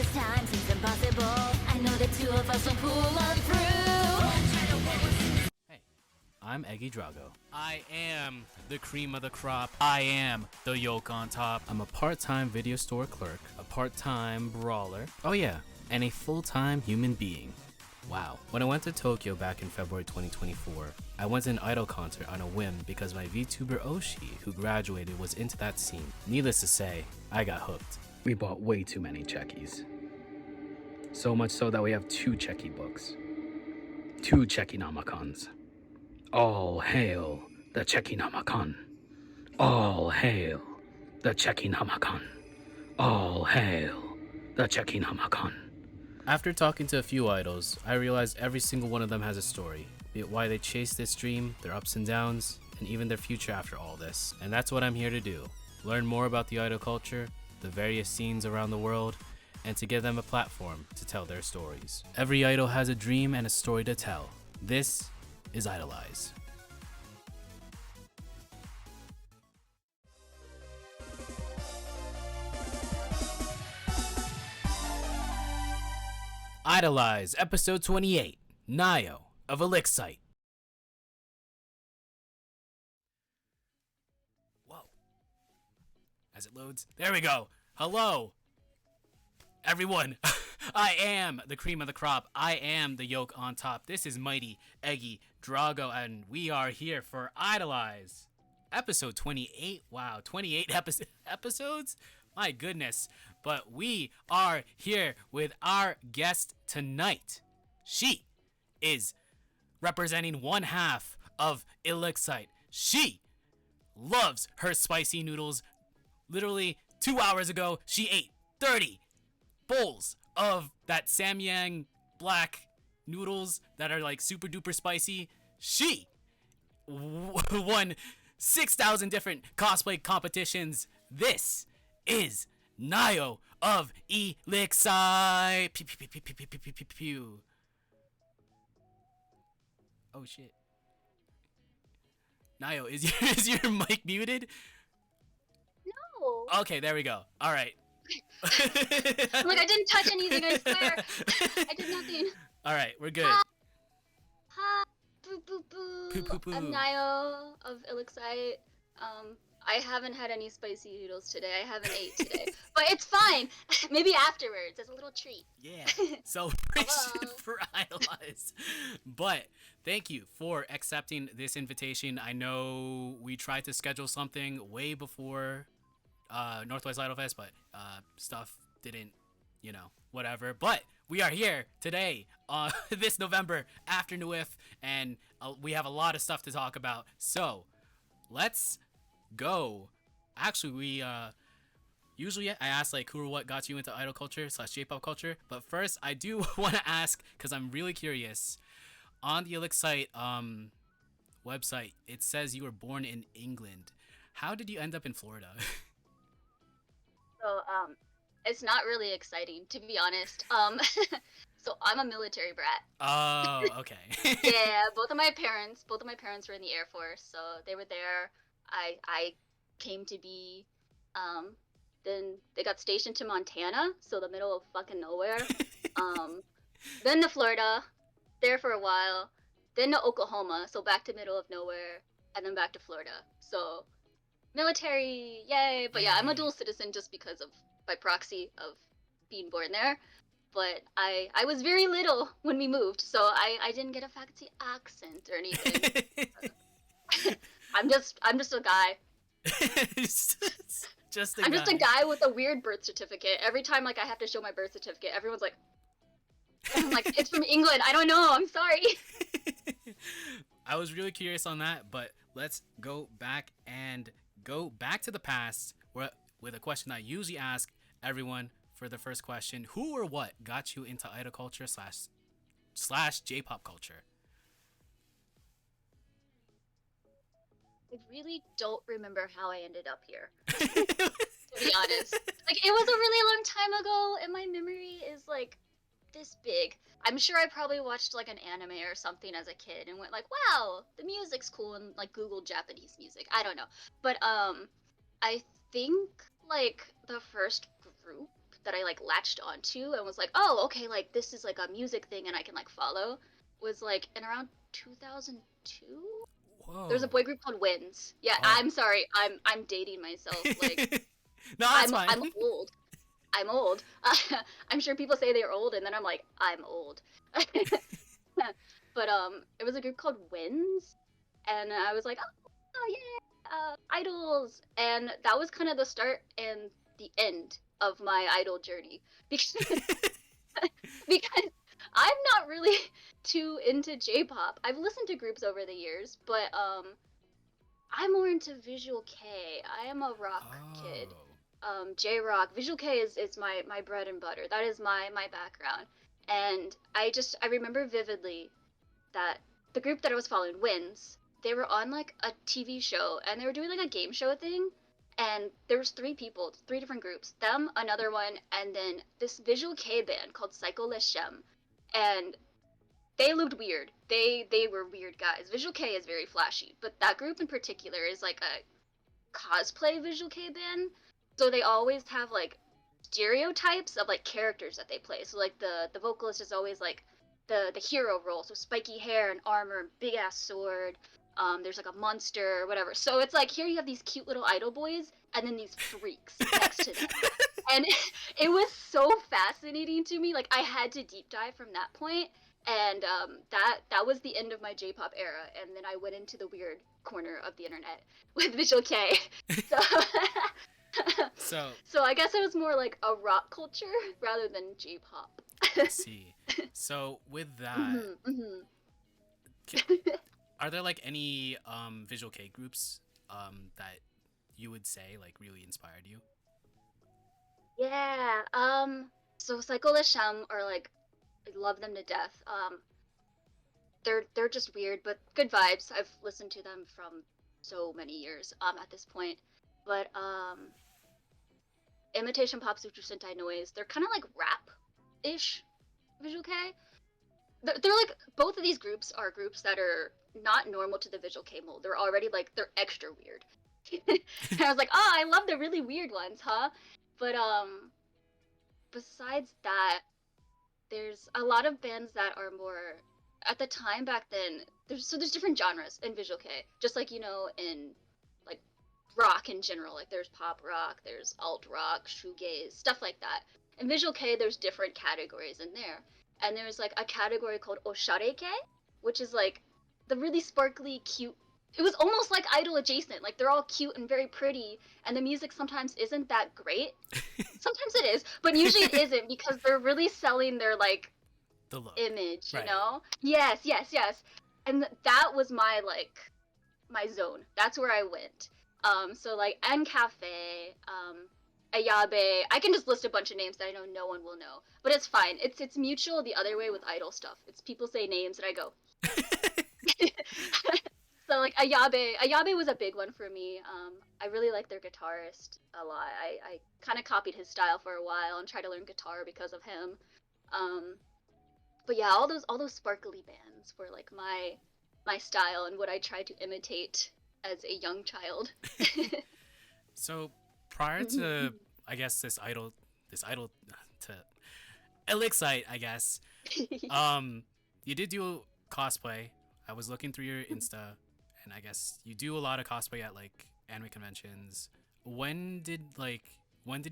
this time seems impossible. I know the two of us will pull on through. Hey, I'm Eggy Drago. I am the cream of the crop. I am the yolk on top. I'm a part-time video store clerk, a part-time brawler. Oh yeah, and a full-time human being. Wow. When I went to Tokyo back in February 2024, I went to an idol concert on a whim because my VTuber Oshi, who graduated, was into that scene. Needless to say, I got hooked. We bought way too many checkies. So much so that we have 2 checky books. 2 checky namakons. All hail the checky namakan. All hail the checky namakan. All hail the checky namakan. After talking to a few idols, I realized every single one of them has a story, be it why they chased this dream, their ups and downs, and even their future after all this. And that's what I'm here to do. Learn more about the idol culture, the various scenes around the world, and to give them a platform to tell their stories. Every idol has a dream and a story to tell. This is IDOLEYEZ. IDOLEYEZ, episode 28, Nayo of ILLIXCITE. Whoa. As it loads, there we go. Hello, everyone. I am the cream of the crop. I am the yolk on top. This is Mighty Eggy Drago, and we are here for IDOLEYEZ, episode 28. Wow, 28 episodes? My goodness. But we are here with our guest tonight. She is representing one half of ILLIXCITE. She loves her spicy noodles. Literally 2 hours ago, she ate 30 bowls of that Samyang black noodles that are like super duper spicy. She won 6,000 different cosplay competitions. This is Nayo of ILLIXCITE. Pew, pew, pew, pew, pew, pew, pew, pew, pew. Oh shit. Nayo, is your mic muted? No. Okay, there we go. All right. Look, I didn't touch anything, I swear. I did nothing. All right, we're good. Hi. Boo boo boo. Poo, poo, poo. I'm Nayo of ILLIXCITE. I haven't had any spicy noodles today. I haven't ate today. But it's fine. Maybe afterwards as a little treat. Yeah. Celebration Hello. for IDOLEYEZ. But thank you for accepting this invitation. I know we tried to schedule something way before Northwest Idol Fest, but stuff didn't, whatever. But we are here today, this November after NUIF, and we have a lot of stuff to talk about. So let's go. Actually, we usually I ask like who or what got you into idol culture / J-pop culture, but first I do want to ask, because I'm really curious, on the ILLIXCITE website it says you were born in England. How did you end up in Florida? So, it's not really exciting, to be honest. So I'm a military brat. Oh, okay. Yeah, both of my parents were in the Air Force, so they were there. I came to be, then they got stationed to Montana, so the middle of fucking nowhere. Then to Florida, there for a while, then to Oklahoma, so back to middle of nowhere, and then back to Florida. So military, yay! But yeah, I'm a dual citizen just because of by proxy of being born there. But I was very little when we moved, so I didn't get a fancy accent or anything. I'm just a guy. just I'm just a guy with a weird birth certificate. Every time like I have to show my birth certificate, everyone's like, I'm like, it's from England. I don't know. I'm sorry. I was really curious on that, but let's go back to the past with a question I usually ask everyone for the first question. Who or what got you into idol culture slash J-pop culture? I really don't remember how I ended up here, to be honest. Like, it was a really long time ago, and my memory is, like, this big. I'm sure I probably watched, like, an anime or something as a kid and went, like, wow, the music's cool, and, like, Googled Japanese music. I don't know. But, I think, like, the first group that I like latched onto and was like, oh, okay, like this is like a music thing and I can like follow, was like in around 2002. Whoa. There's a boy group called Wins. Yeah, Oh. I'm sorry, I'm dating myself. Like No, that's fine. I'm old. I'm old. I'm sure people say they're old, and then I'm like, I'm old. But it was a group called Wins, and I was like, oh yeah, idols, and that was kind of the start and the end of my idol journey because because I'm not really too into J-pop. I've listened to groups over the years, but I'm more into Visual K. I am a rock kid. J-rock. Visual K is my bread and butter. That is my background. And I remember vividly that the group that I was following, Wins, they were on like a TV show and they were doing like a game show thing. And there was three people, three different groups. Them, another one, and then this Visual K band called ILLIXCITE. And they looked weird. They were weird guys. Visual K is very flashy, but that group in particular is like a cosplay Visual K band. So they always have like stereotypes of like characters that they play. So like the vocalist is always like the hero role, so spiky hair and armor, big ass sword. There's like a monster or whatever. So it's like here you have these cute little idol boys and then these freaks next to them. And it was so fascinating to me. Like I had to deep dive from that point. And that was the end of my J-pop era. And then I went into the weird corner of the internet with Visual K. So I guess it was more like a rock culture rather than J-pop. I see. So with that, are there like any Visual K groups that you would say like really inspired you? Yeah. So ILLIXCITE are like, I love them to death. They're just weird, but good vibes. I've listened to them from so many years at this point. But Imitation Pop Sutra Sentai Noise, they're kind of like rap-ish Visual K. They're like, both of these groups are groups that are not normal to the Visual K mold. They're already like, they're extra weird. And I was like, oh, I love the really weird ones, huh? But besides that, there's a lot of bands that are more, at the time back then, there's different genres in Visual K. Just like, you know, in like rock in general, like there's pop rock, there's alt rock, shoegaze, stuff like that. In Visual K, there's different categories in there. And there's like a category called Oshareke, which is like the really sparkly, cute. It was almost like idol adjacent. Like they're all cute and very pretty, and the music sometimes isn't that great. Sometimes it is, but usually it isn't because they're really selling their like The look. image, Right. you know? Yes. And that was my like my zone. That's where I went. So like Ncafe, Ayabe. I can just list a bunch of names that I know no one will know, but it's fine. It's mutual the other way with idol stuff. It's people say names and I go. So like Ayabe was a big one for me. I really like their guitarist a lot. I kind of copied his style for a while and tried to learn guitar because of him. But yeah, all those sparkly bands were like my style and what I tried to imitate as a young child. So prior to I guess this idol to ILLIXCITE, I guess, you did do cosplay. I was looking through your Insta, and I guess you do a lot of cosplay at like anime conventions. When did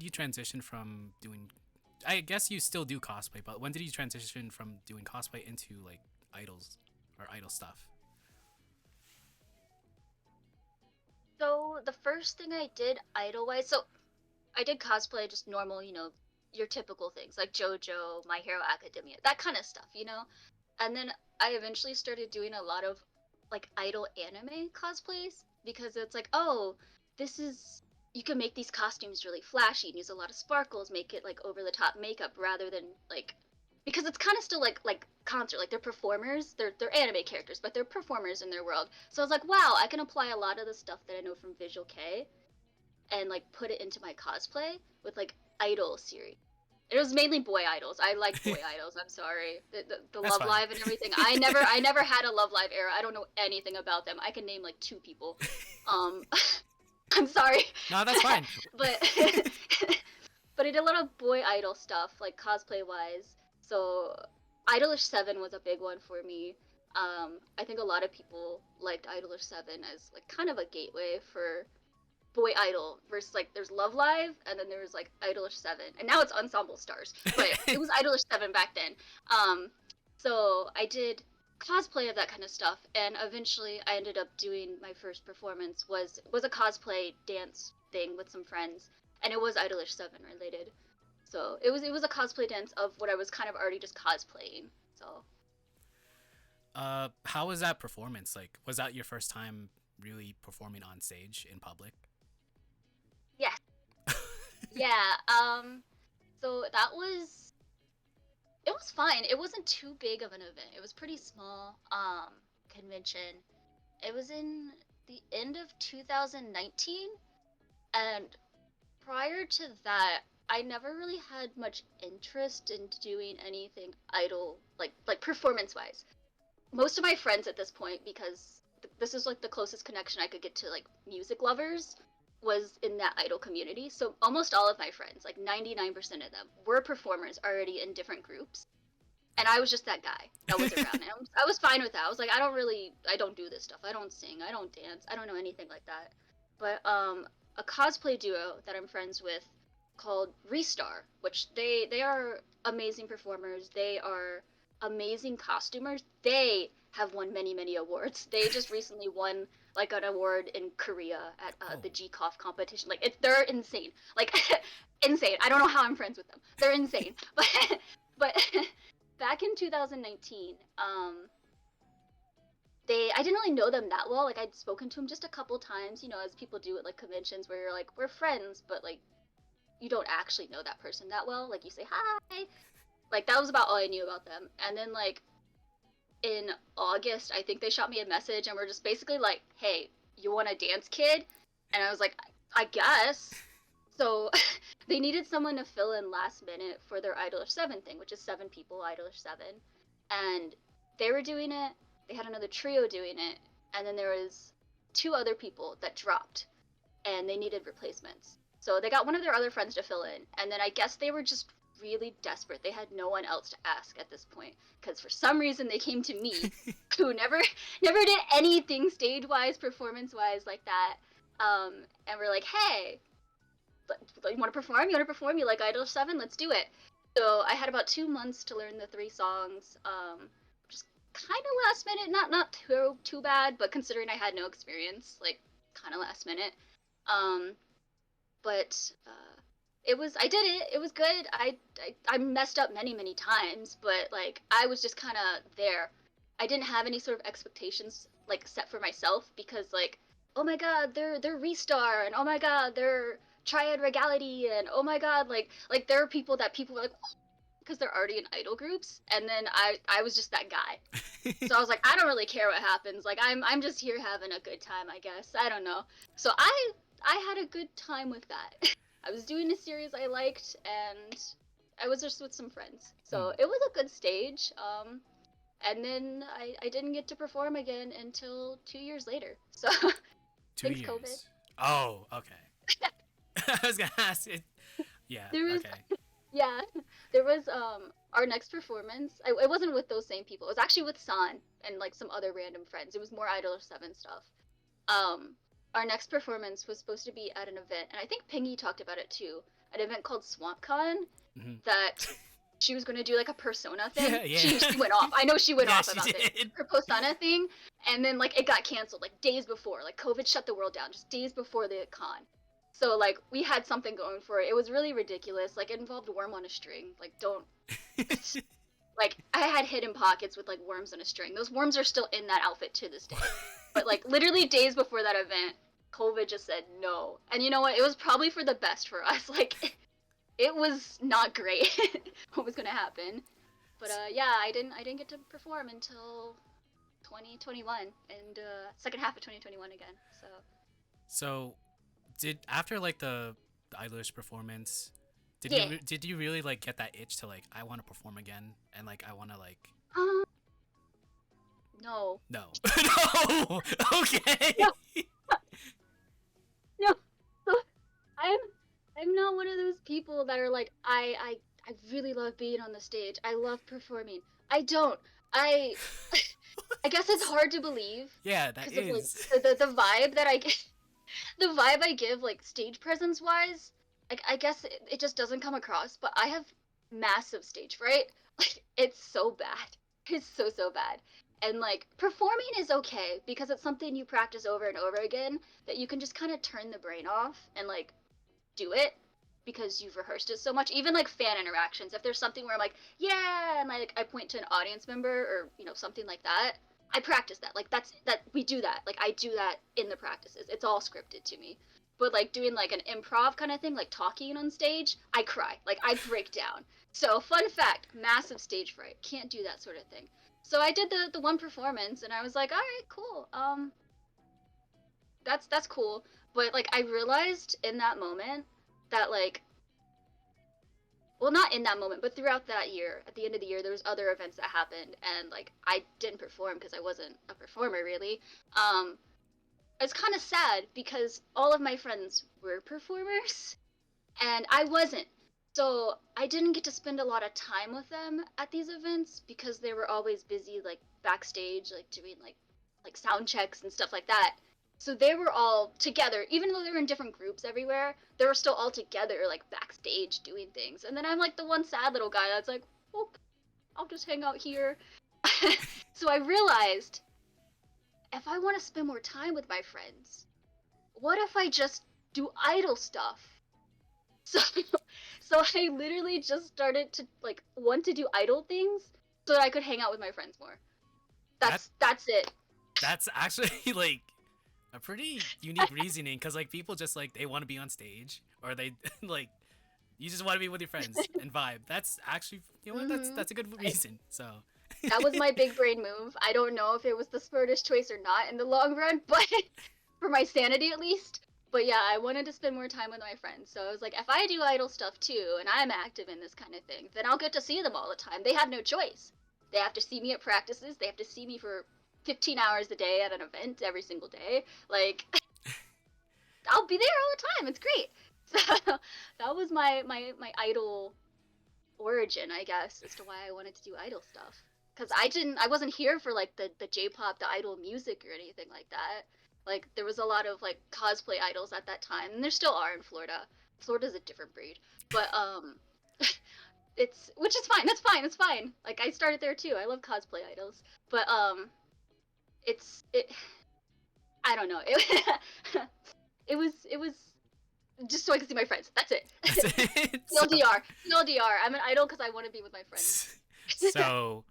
you transition from doing? I guess you still do cosplay, but when did you transition from doing cosplay into like idols or idol stuff? So the first thing I did idol-wise, so I did cosplay, just normal, you know, your typical things like JoJo, My Hero Academia, that kind of stuff, you know? And then I eventually started doing a lot of like idol anime cosplays because it's like, oh, you can make these costumes really flashy and use a lot of sparkles, make it like over the top makeup rather than like, because it's kind of still like concert, like they're performers, they're anime characters, but they're performers in their world. So I was like, wow, I can apply a lot of the stuff that I know from Visual K and like put it into my cosplay with like idol series. It was mainly boy idols. I like boy idols. I'm sorry. The Love fine. Live and everything. I never had a Love Live era. I don't know anything about them. I can name like 2 people. I'm sorry. No, that's fine. but but I did a lot of boy idol stuff, like cosplay wise. So Idolish 7 was a big one for me. I think a lot of people liked Idolish 7 as like kind of a gateway for boy idol versus like there's Love Live and then there was like Idolish 7 and now it's Ensemble Stars, but it was Idolish 7 back then. So I did cosplay of that kind of stuff, and eventually I ended up doing my first performance was a cosplay dance thing with some friends, and it was Idolish 7 related. So it was a cosplay dance of what I was kind of already just cosplaying. So how was that performance? Like, was that your first time really performing on stage in public? yeah. Yeah. So that was, it was fine. It wasn't too big of an event. It was pretty small convention. It was in the end of 2019, and prior to that, I never really had much interest in doing anything idol like performance wise. Most of my friends at this point, because this is like the closest connection I could get to like music lovers, was in that idol community. So almost all of my friends, like 99% of them, were performers already in different groups. And I was just that guy that was around. And I was fine with that. I was like, I don't do this stuff. I don't sing. I don't dance. I don't know anything like that. But a cosplay duo that I'm friends with called Restar, which they are amazing performers. They are amazing costumers. They have won many awards. They just recently won like an award in Korea at the G-Coff competition. Like they're insane. Like insane. I don't know how I'm friends with them. They're insane. But back in 2019, I didn't really know them that well. Like I'd spoken to them just a couple times, you know, as people do at like conventions where you're like, we're friends, but like you don't actually know that person that well. Like you say hi. Like that was about all I knew about them. And then like in August, I think they shot me a message and were just basically like, hey, you want a dance kid? And I was like, I guess. So they needed someone to fill in last minute for their Idolish 7 thing, which is 7 people, Idolish 7. And they were doing it. They had another trio doing it. And then there was 2 other people that dropped. And they needed replacements. So they got one of their other friends to fill in. And then I guess they were just really desperate. They had no one else to ask at this point. Because for some reason they came to me, who never did anything stage-wise, performance-wise like that. And we're like, hey, you want to perform? You want to perform? You like Idol 7? Let's do it. So I had about 2 months to learn the 3 songs. Just kind of last minute, not too bad, but considering I had no experience, like kind of last minute. But I did it. It was good. I messed up many times, but like I was just kind of there. I didn't have any sort of expectations like set for myself because like, oh my god, they're Restar, and oh my god, they're Triad Regality, and oh my god, like there are people were like, because they're already in idol groups, and then I was just that guy. So I was like, I don't really care what happens. Like I'm just here having a good time, I guess. I don't know. So I had a good time with that. I was doing a series I liked, and I was just with some friends. So it was a good stage. And then I didn't get to perform again until 2 years later. So 2 thanks years. COVID. Oh, okay. I was gonna ask it. Yeah. Okay. Yeah, there was our next performance. It wasn't with those same people. It was actually with San and like some other random friends. It was more Idol 7 stuff. Our next performance was supposed to be at an event, and I think Pingy talked about it too. An event called SwampCon that she was going to do like a persona thing. Yeah. She went off. I know she went off about did. it. Her persona thing, and then like it got canceled like days before. Like COVID shut the world down just days before the con. So like we had something going for it. It was really ridiculous. Like it involved worm on a string. Like don't like I had hidden pockets with like worms on a string. Those worms are still in that outfit to this day. But like literally days before that event, COVID just said no. And you know what? It was probably for the best for us. Like it was not great what was gonna happen. But yeah, I didn't get to perform until 2021 and second half of 2021 again. So did after like the Idolish performance, did you really like get that itch to like I want to perform again and like I want to like no. No. Okay. No. No. So I'm I'm not one of those people that are like, I really love being on the stage. I love performing. I don't. I I guess it's hard to believe Yeah, that because of like is. the vibe that I get, the vibe I give like stage presence wise. Like I guess it just doesn't come across, but I have massive stage fright. Like it's so bad. It's so bad. And like performing is okay because it's something you practice over and over again that you can just kind of turn the brain off and like do it because you've rehearsed it so much. Even like fan interactions, if there's something where I'm like, yeah, and like I point to an audience member or something like that, I practice that. Like that we do that. Like I do that in the practices. It's all scripted to me. But like doing like an improv kind of thing, like talking on stage, I cry. Like I break down. So fun fact, massive stage fright. Can't do that sort of thing. So I did the one performance and I was like, all right, cool. That's cool. But like I realized in that moment that like, well, not in that moment, but throughout that year, at the end of the year, there was other events that happened, and like I didn't perform because I wasn't a performer really. It's kind of sad because all of my friends were performers and I wasn't. So I didn't get to spend a lot of time with them at these events because they were always busy like backstage, like doing like sound checks and stuff like that. So they were all together, even though they were in different groups everywhere, they were still all together like backstage doing things. And then I'm like the one sad little guy that's like, oh, I'll just hang out here. So I realized if I want to spend more time with my friends, what if I just do idol stuff? So, so I literally just started to like want to do idol things so that I could hang out with my friends more. That's it. That's actually like a pretty unique reasoning because like people just like they want to be on stage or they like you just want to be with your friends and vibe. That's actually that's a good reason. So That was my big brain move. I don't know if it was the smartest choice or not in the long run, but for my sanity at least. But yeah, I wanted to spend more time with my friends. So I was like, if I do idol stuff too, and I'm active in this kind of thing, then I'll get to see them all the time. They have no choice. They have to see me at practices. They have to see me for 15 hours a day at an event every single day. Like, I'll be there all the time. It's great. So that was my idol origin, I guess, as to why I wanted to do idol stuff. Because I wasn't here for like the J-pop, the idol music or anything like that. Like there was a lot of like cosplay idols at that time, and there still are in Florida. Florida's a different breed, but it's which is fine. That's fine. It's fine. Like I started there too. I love cosplay idols, but it. I don't know. It was just so I could see my friends. That's it. that's it. TLDR. TLDR. I'm an idol because I want to be with my friends. So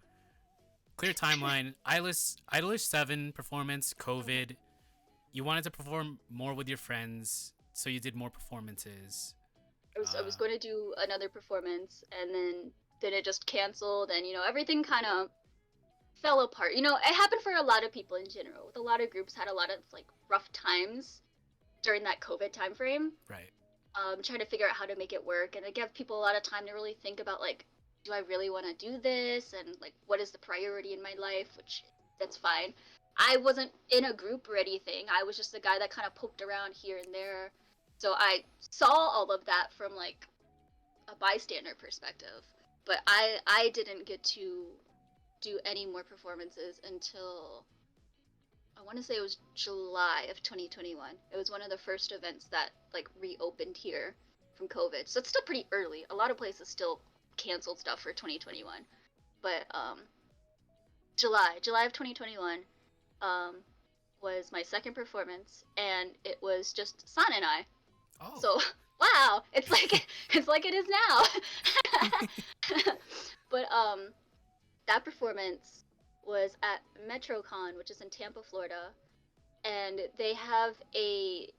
clear timeline. IDOLEYEZ 7 performance. COVID. You wanted to perform more with your friends, so you did more performances. I was going to do another performance, and then it just canceled, and everything kind of fell apart. It happened for a lot of people in general. With a lot of groups had a lot of like rough times during that COVID time frame. Right. Trying to figure out how to make it work, and it gave people a lot of time to really think about like, do I really want to do this, and like what is the priority in my life, which that's fine. I wasn't in a group or anything. I was just the guy that kind of poked around here and there. So I saw all of that from like a bystander perspective. But I didn't get to do any more performances until I want to say it was July of 2021. It was one of the first events that like reopened here from COVID. So it's still pretty early. A lot of places still canceled stuff for 2021. But July of 2021 was my second performance, and it was just San and I. Oh. So wow, it's like it is now. But that performance was at MetroCon, which is in Tampa, Florida, and they have they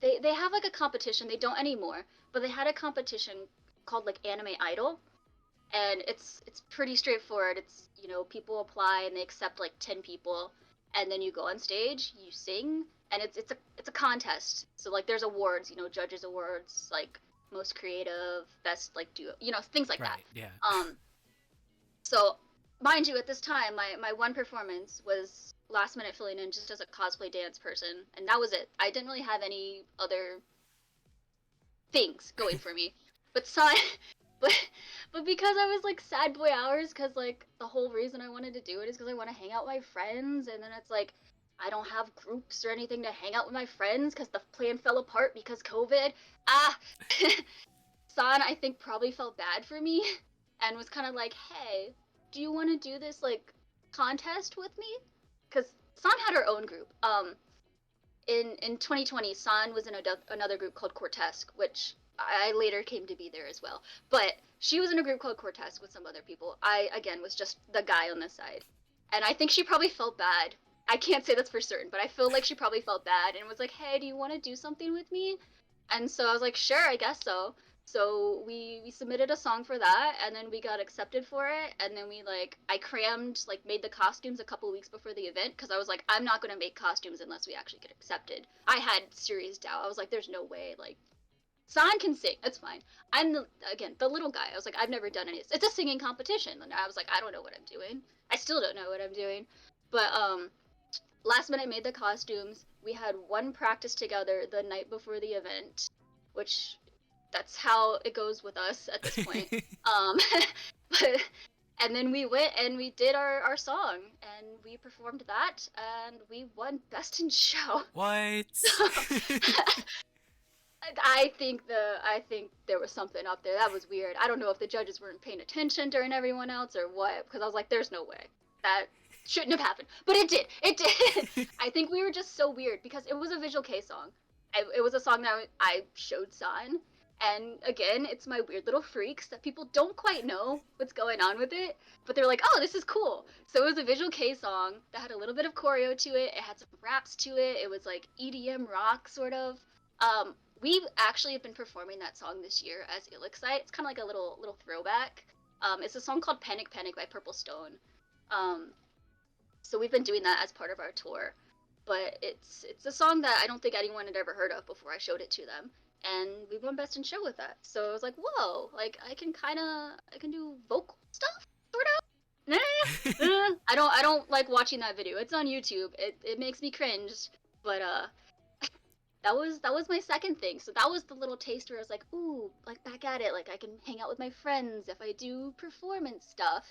have like a competition. They don't anymore, but they had a competition called like Anime Idol, and it's pretty straightforward. It's people apply and they accept like 10 people, and then you go on stage, you sing, and it's a contest. So like there's awards, judges awards, like most creative, best like duo, things like that. Yeah. So mind you, at this time, my one performance was last minute filling in just as a cosplay dance person, and that was it. I didn't really have any other things going for me. But San, but because I was like sad boy hours, because like the whole reason I wanted to do it is because I want to hang out with my friends, and then it's like I don't have groups or anything to hang out with my friends because the plan fell apart because COVID. Ah, San I think probably felt bad for me, and was kind of like, hey, do you want to do this like contest with me? Because San had her own group. In 2020, San was in another group called Cortesque, which I later came to be there as well. But she was in a group called Cortesque with some other people. I, again, was just the guy on this side. And I think she probably felt bad. I can't say that's for certain, but I feel like she probably felt bad and was like, hey, do you want to do something with me? And so I was like, sure, I guess so. So we submitted a song for that, and then we got accepted for it, and then we like I crammed like made the costumes a couple weeks before the event because I was like I'm not gonna make costumes unless we actually get accepted. I had serious doubt. I was like, there's no way. Like San can sing, that's fine. I'm the little guy. I was like I've never done any. It's a singing competition, and I was like I don't know what I'm doing. I still don't know what I'm doing, but last minute made the costumes. We had one practice together the night before the event, which that's how it goes with us at this point. But and then we went and we did our song and we performed that and we won best in show. What? I think there was something up there that was weird. I don't know if the judges weren't paying attention during everyone else or what, because I was like, there's no way that shouldn't have happened, but it did. It did. I think we were just so weird because it was a Visual K song. It was a song that I showed San. And again, it's my weird little freaks that people don't quite know what's going on with it, but they're like, oh, this is cool. So it was a Visual K song that had a little bit of choreo to it. It had some raps to it. It was like EDM rock, sort of. We actually have been performing that song this year as ILLIXCITE. It's kind of like a little throwback. It's a song called Panic Panic by Purple Stone. So we've been doing that as part of our tour. But it's a song that I don't think anyone had ever heard of before I showed it to them. And we won best in show with that. So I was like, whoa, like I can do vocal stuff, sort of. I don't like watching that video. It's on YouTube. It makes me cringe. But that was my second thing. So that was the little taste where I was like, ooh, like back at it. Like I can hang out with my friends if I do performance stuff.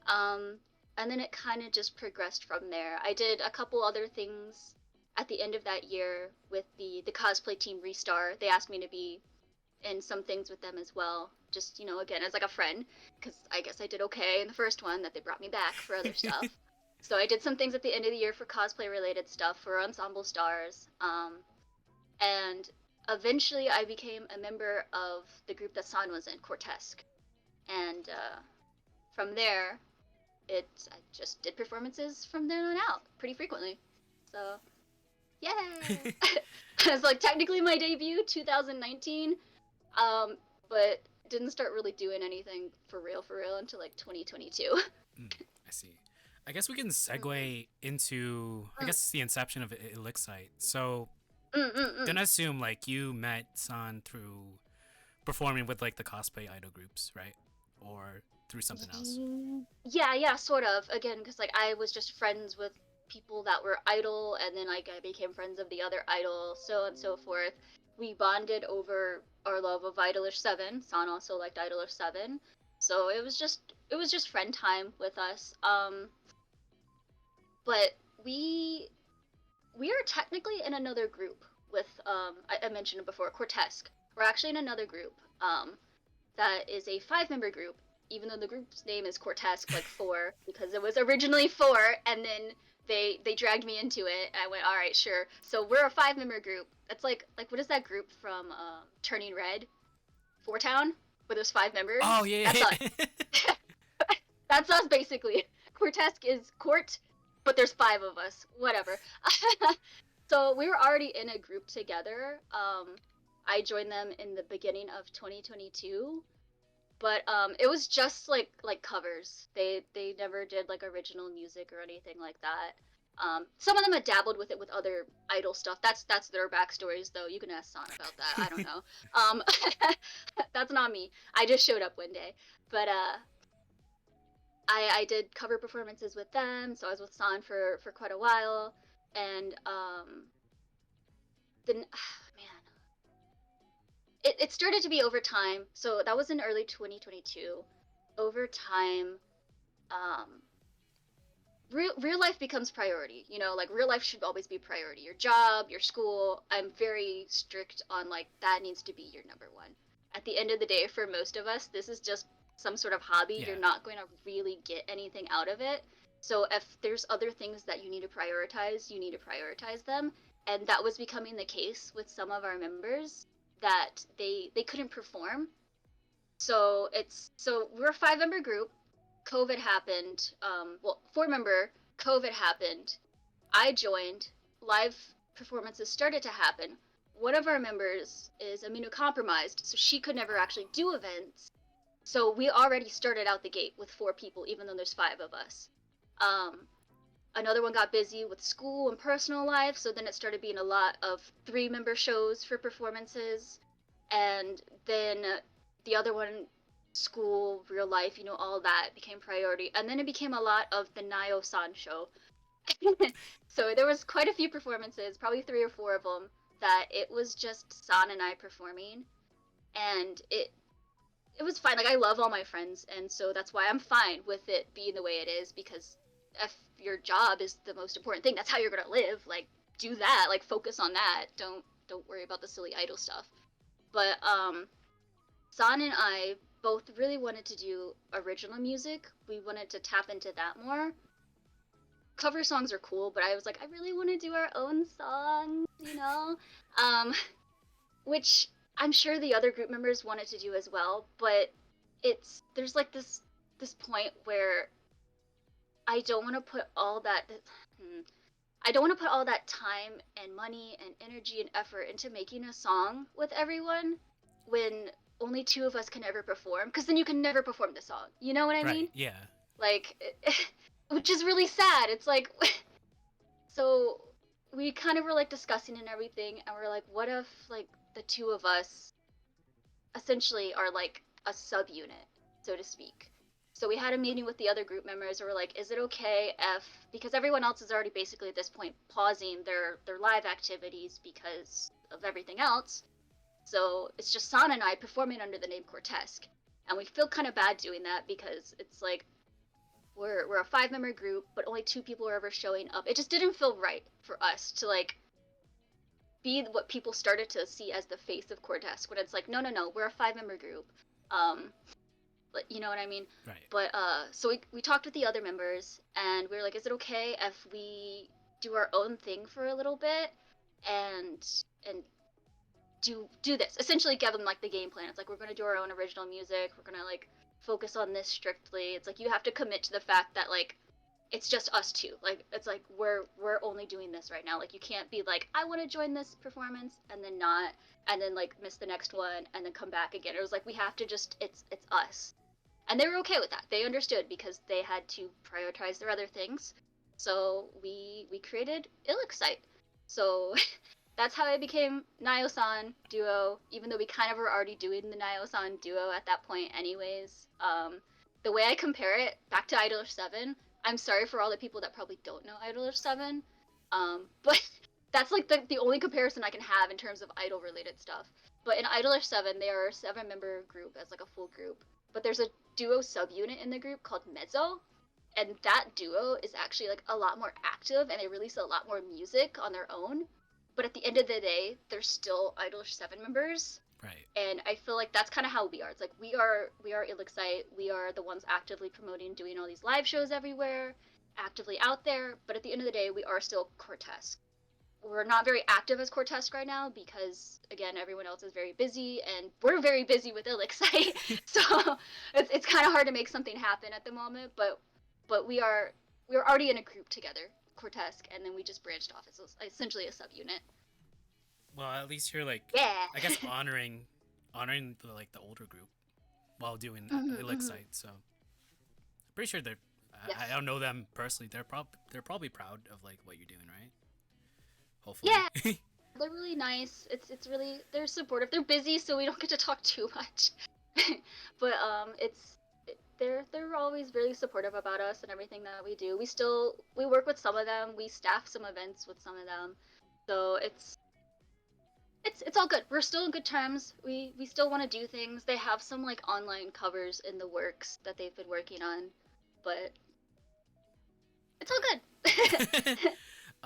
And then it kind of just progressed from there. I did a couple other things at the end of that year with the cosplay team Restar. They asked me to be in some things with them as well. Just, again, as like a friend, because I guess I did okay in the first one that they brought me back for other stuff. So I did some things at the end of the year for cosplay related stuff for Ensemble Stars. And eventually I became a member of the group that San was in, Cortesque. And from there, I just did performances from then on out pretty frequently. So, yay! It's like technically my debut, 2019, but didn't start really doing anything for real until like 2022. I see. I guess we can segue into, I guess, the inception of ILLIXCITE. So, then I assume like you met San through performing with like the cosplay idol groups, right? Or through something else? Yeah, sort of. Again, because like I was just friends with people that were idol, and then like I became friends of the other idol, so on and so forth. We bonded over our love of Idolish 7. San also liked Idolish 7, so it was just friend time with us. But we are technically in another group with I mentioned it before, Cortesque. We're actually in another group that is a 5-member group, even though the group's name is Cortesque, like 4, because it was originally 4, and then they dragged me into it. I went, all right, sure. So we're a 5-member group. That's like what is that group from Turning Red, 4town, where there's 5 members? Oh yeah. That's us. That's us basically. Cortesque is court, but there's 5 of us. Whatever. So we were already in a group together. I joined them in the beginning of 2022. But it was just like covers. They never did like original music or anything like that. Some of them had dabbled with it with other idol stuff. That's their backstories though. You can ask San about that. I don't know. That's not me. I just showed up one day. But I did cover performances with them. So I was with San for quite a while, and then man. it started to be over time. So that was in early 2022. Over time, um, real life becomes priority. You know, like real life should always be priority. Your job, your school. I'm very strict on like that needs to be your number one. At the end of the day, for most of us, this is just some sort of hobby. Yeah. You're not going to really get anything out of it. So if there's other things that you need to prioritize, you need to prioritize them. And that was becoming the case with some of our members that they couldn't perform. So we're a 5 member group. COVID happened. Well, 4 member. COVID happened. I joined. Live performances started to happen. One of our members is immunocompromised, so she could never actually do events. So we already started out the gate with 4 people, even though there's 5 of us. Um, Another one got busy with school and personal life, so then it started being a lot of 3 member shows for performances. And then the other one, school, real life, you know, all that became priority. And then it became a lot of the Nayo-san show. So there was quite a few performances, probably 3 or 4 of them, that it was just San and I performing. And it was fine. Like, I love all my friends, and so that's why I'm fine with it being the way it is, because if your job is the most important thing, that's how you're gonna live. Like, do that. Like, focus on that. Don't worry about the silly idol stuff. But San and I both really wanted to do original music. We wanted to tap into that more. Cover songs are cool, but I was like, I really want to do our own songs, you know? Which I'm sure the other group members wanted to do as well, but there's like this point where I don't want to put all that I don't want to put all that time and money and energy and effort into making a song with everyone when only 2 of us can ever perform, because then you can never perform the song. You know what I mean? Yeah. Like, which is really sad. It's like, so we kind of were like discussing and everything, and we're like, what if like the 2 of us essentially are like a subunit, so to speak. So we had a meeting with the other group members, and we're like, is it okay if, because everyone else is already basically at this point pausing their live activities because of everything else, so it's just Sana and I performing under the name Cortesque. And we feel kind of bad doing that, because it's like we're a 5 member group, but only 2 people are ever showing up. It just didn't feel right for us to like be what people started to see as the face of Cortesque, when it's like, no, we're a 5 member group. You know what I mean? Right. But so we talked with the other members, and we were like, is it okay if we do our own thing for a little bit and do this? Essentially give them like the game plan. It's like, we're gonna do our own original music, we're gonna like focus on this strictly. It's like, you have to commit to the fact that like it's just us 2. Like, it's like we're only doing this right now. Like, you can't be like, I want to join this performance and then not, and then like miss the next one and then come back again. It was like, we have to just, it's us. And they were okay with that. They understood, because they had to prioritize their other things. So we created ILLIXCITE. So that's how it became Nayo-san duo, even though we kind of were already doing the Nayo-san duo at that point anyways. The way I compare it back to IDOLEYEZ 7, I'm sorry for all the people that probably don't know IDOLEYEZ 7, but that's like the only comparison I can have in terms of idol related stuff. But in IDOLEYEZ 7, they are a 7-member group as like a full group. But there's a duo subunit in the group called Mezzo, and that duo is actually like a lot more active, and they release a lot more music on their own. But at the end of the day, they're still IDOLEYEZ 7 members. Right. And I feel like that's kind of how we are. It's like, we are ILLIXCITE. We are the ones actively promoting, doing all these live shows everywhere, actively out there. But at the end of the day, we are still Cortesque. We're not very active as Cortesque right now, because again, everyone else is very busy, and we're very busy with ILLIXCITE. So it's kind of hard to make something happen at the moment. But we're already in a group together, Cortesque, and then we just branched off as essentially a subunit. Well, at least you're like, Yeah. I guess honoring the older group while doing ILLIXCITE. So I'm pretty sure they're. Yes. I don't know them personally. They're probably proud of like what you're doing, right? Hopefully. Yeah. They're really nice. It's really, they're supportive. They're busy, so we don't get to talk too much. But they're always really supportive about us and everything that we do. We work with some of them. We staff some events with some of them. So it's all good. We're still in good terms. We still want to do things. They have some like online covers in the works that they've been working on, but it's all good.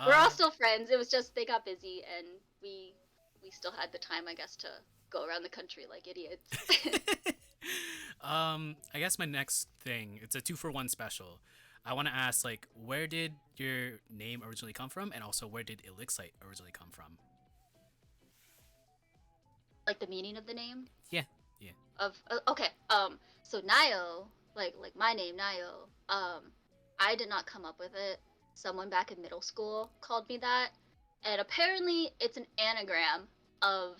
We're all uh, still friends. It was just they got busy and we still had the time, I guess, to go around the country like idiots. I guess my next thing, it's a 2-for-1 special. I want to ask, like, where did your name originally come from, and also where did ILLIXCITE originally come from? Like the meaning of the name Yeah, yeah. of okay. So Nayo, like my name Nayo. I did not come up with it. Someone back in middle school called me that, and apparently it's an anagram of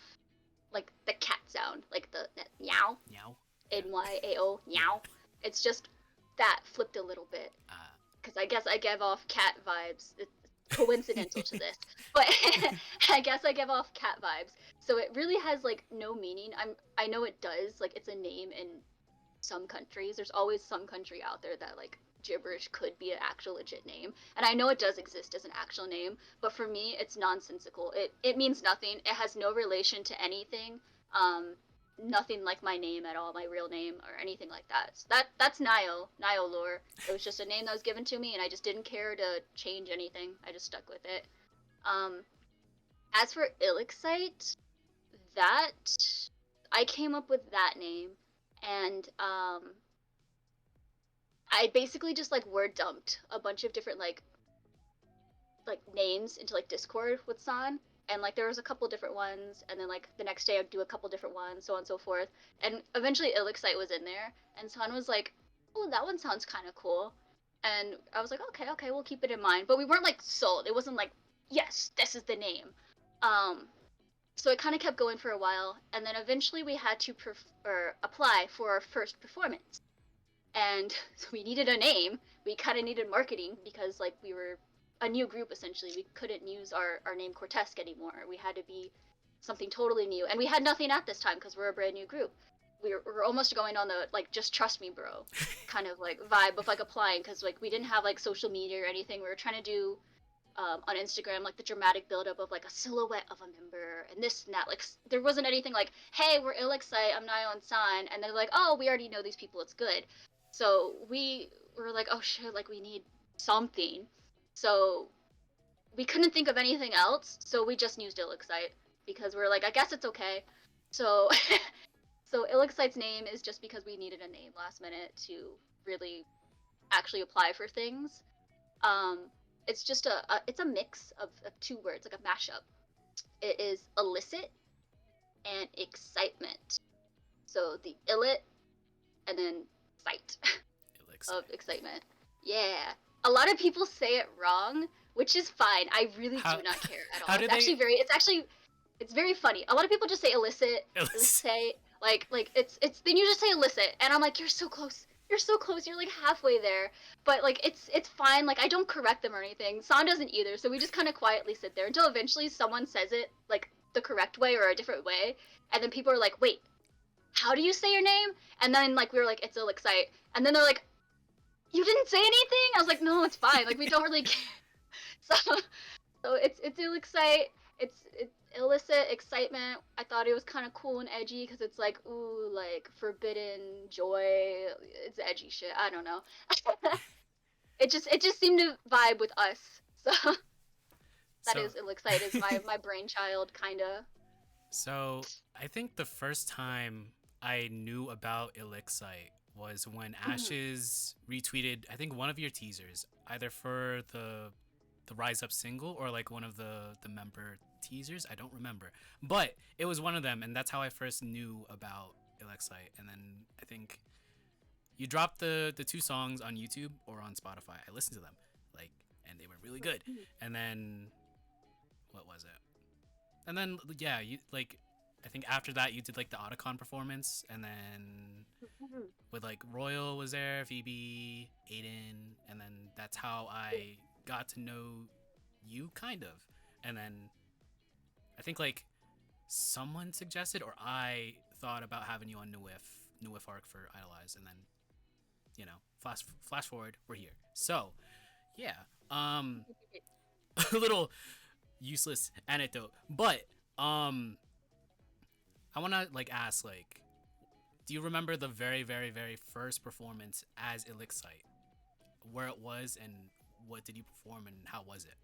like the cat sound, like the meow, Meow. Nyao, Yeah. meow. It's just that flipped a little bit because I guess I gave off cat vibes. It's coincidental to this, but I guess I give off cat vibes. So it really has like no meaning. I know it does. Like it's a name in some countries. There's always some country out there that like gibberish could be an actual legit name, and I know it does exist as an actual name. But for me, it's nonsensical. It means nothing. It has no relation to anything. Um, Nothing like my name at all, my real name or anything like that. So that's Nayo lore. It was just a name that was given to me, and I just didn't care to change anything. I just stuck with it. Um, as for ILLIXCITE, that I came up with that name, and I basically just like word dumped a bunch of different like names into like Discord with San, and like there was a couple different ones, and then like the next day I'd do a couple different ones, so on and so forth, and eventually ILLIXCITE was in there, and San was like, "Oh, that one sounds kind of cool," and I was like, "Okay, okay, we'll keep it in mind," but we weren't like sold. It wasn't like, "Yes, this is the name." Um, so it kind of kept going for a while, and then eventually we had to or apply for our first performance, and so we needed a name. We kind of needed marketing because like we were a new group essentially. We couldn't use our name Cortesque anymore. We had to be something totally new, and we had nothing at this time because we're a brand new group. We were almost going on the like just trust me bro kind of like vibe of like applying because like we didn't have like social media or anything. We were trying to do on Instagram, like the dramatic buildup of like a silhouette of a member and this and that. Like there wasn't anything like, "Hey, we're ILLIXCITE. I'm Nayo and San," and they're like, "Oh, we already know these people. It's good." So we were like, "Oh shit! Like we need something." So we couldn't think of anything else. So we just used ILLIXCITE because we are like, I guess it's okay. So so ILLIXCITE's name is just because we needed a name last minute to really actually apply for things. Um, it's just it's a mix of two words, like a mashup. It is illicit and excitement. So the illit and then sight of ILLIXCITE. excitement. Yeah. A lot of people say it wrong, which is fine. I really How do not care at all. how did It's very funny. A lot of people just say illicit, ILLICITE. say like it's then you just say illicit, and I'm like, you're so close. You're so close. You're like halfway there. But like it's fine. Like I don't correct them or anything. San doesn't either. So we just kind of quietly sit there until eventually someone says it like the correct way or a different way, and then people are like, "Wait, how do you say your name?" And then like we were like, "It's ILLIXCITE," and then they're like, "You didn't say anything?" I was like, "No, it's fine. Like we don't really care." So so it's ILLIXCITE. It's illicit excitement. I thought it was kind of cool and edgy because it's like ooh like forbidden joy. It's edgy shit. I don't know. It just seemed to vibe with us. So that So is ILLIXCITE is my brainchild kinda. so I think the first time I knew about ILLIXCITE was when Mhm. Ashes retweeted, I think, one of your teasers, either for the Rise Up single or like one of the member teasers. I don't remember, but it was one of them, and that's how I first knew about ILLIXCITE. And then I think you dropped the two songs on YouTube or on Spotify. I listened to them, like, and they were really good. And then what was it? And then yeah, you like, I think after that you did like the Otacon performance, and then with like Royal was there, Phoebe, Aiden, and then that's how I got to know you kind of. And then I think like someone suggested or I thought about having you on Nuif arc for Idolize, and then flash forward, we're here. So yeah, a little useless anecdote, but I want to like ask, like, do you remember the very, very, very first performance as ILLIXCITE? Where it was and what did you perform and how was it?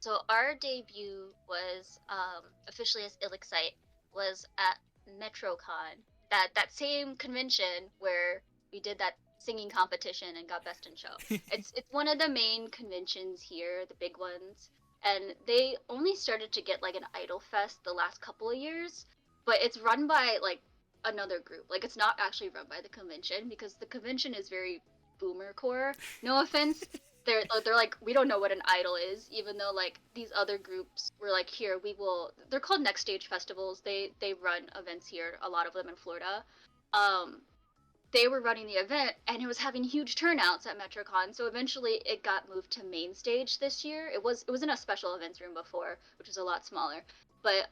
So our debut was officially as ILLIXCITE was at MetroCon. That same convention where we did that singing competition and got best in show. It's one of the main conventions here, the big ones. And they only started to get like an Idol Fest the last couple of years, but it's run by like another group. Like it's not actually run by the convention because the convention is very boomer core. No offense. They're like, we don't know what an idol is, even though like these other groups were like, here we will. They're called Next Stage festivals. They run events here, a lot of them in Florida. They were running the event and it was having huge turnouts at MetroCon. So eventually it got moved to main stage this year. It was in a special events room before, which was a lot smaller. But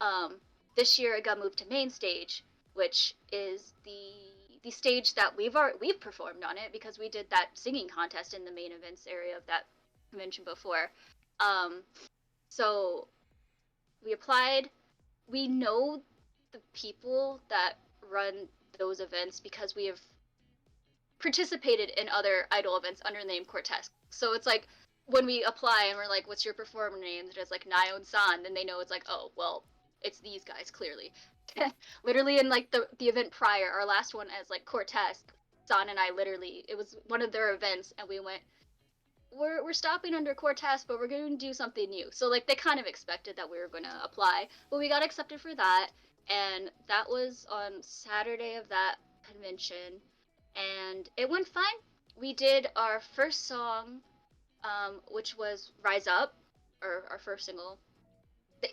this year it got moved to main stage, which is the stage that we've performed on it because we did that singing contest in the main events area of that convention before. So we applied. We know the people that run those events because we have participated in other idol events under the name Cortez. So it's like when we apply and we're like, what's your performer name? It's like Nayo and San, then they know it's like, oh, well, it's these guys clearly. Literally in like the event prior, our last one as like Cortez, San and I literally, it was one of their events and we went, we're stopping under Cortez, but we're going to do something new. So like they kind of expected that we were going to apply, but we got accepted for that, and that was on Saturday of that convention, and it went fine. We did our first song, which was Rise Up, or our first single.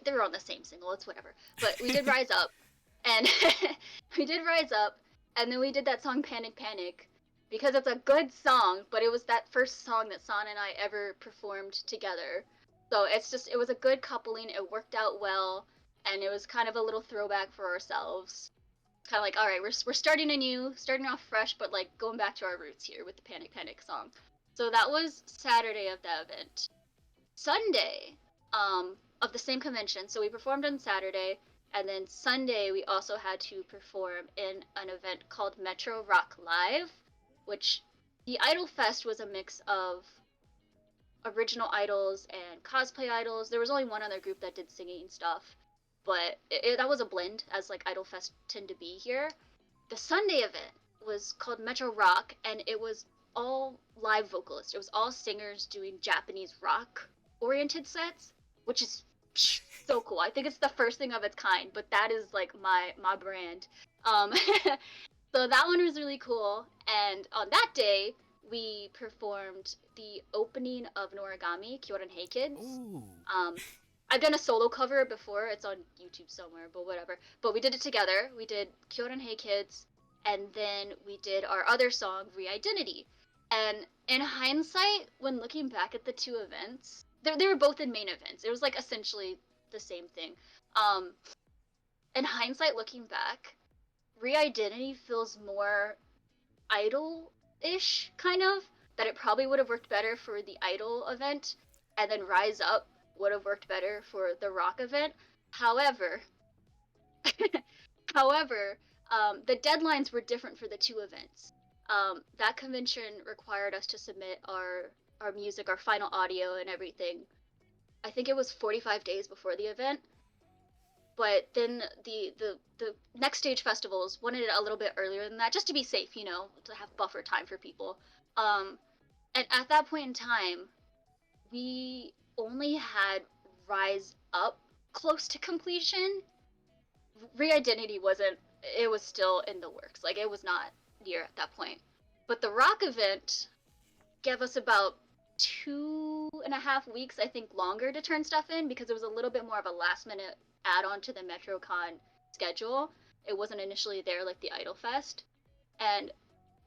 They were on the same single, it's whatever. But we did Rise Up, and we did Rise Up, and then we did that song Panic Panic, because it's a good song, but it was that first song that San and I ever performed together. So it was a good coupling, it worked out well, and it was kind of a little throwback for ourselves. Kind of like, all right, we're starting anew, starting off fresh, but like going back to our roots here with the Panic Panic song. So that was Saturday of the event. Sunday, of the same convention, so we performed on Saturday, and then Sunday we also had to perform in an event called Metro Rock Live, which the Idol Fest was a mix of original idols and cosplay idols. There was only one other group that did singing stuff, but that was a blend, as like Idol Fest tend to be here. The Sunday event was called Metro Rock, and it was all live vocalists. It was all singers doing Japanese rock oriented sets, which is so cool. I think it's the first thing of its kind, but that is like my brand. So that one was really cool, and on that day we performed the opening of Noragami, Kyoran Hey Kids. Ooh. I've done a solo cover before, it's on YouTube somewhere, but whatever. But we did it together. We did Kyoran Hey Kids, and then we did our other song, Re-Identity. And in hindsight, when looking back at the two events, they were both in main events. It was like essentially the same thing. In hindsight, looking back, Re-Identity feels more idol-ish, kind of. That it probably would have worked better for the idol event, and then Rise Up would have worked better for the rock event. However, the deadlines were different for the two events. That convention required us to submit our music, our final audio and everything. I think it was 45 days before the event. But then the Next Stage festivals wanted it a little bit earlier than that, just to be safe, you know, to have buffer time for people. And at that point in time, we only had Rise Up close to completion. Re-Identity wasn't, it was still in the works. Like, it was not near at that point. But the rock event gave us about 2.5 weeks, I think, longer to turn stuff in, because it was a little bit more of a last minute add-on to the MetroCon schedule. It wasn't initially there like the Idol Fest. And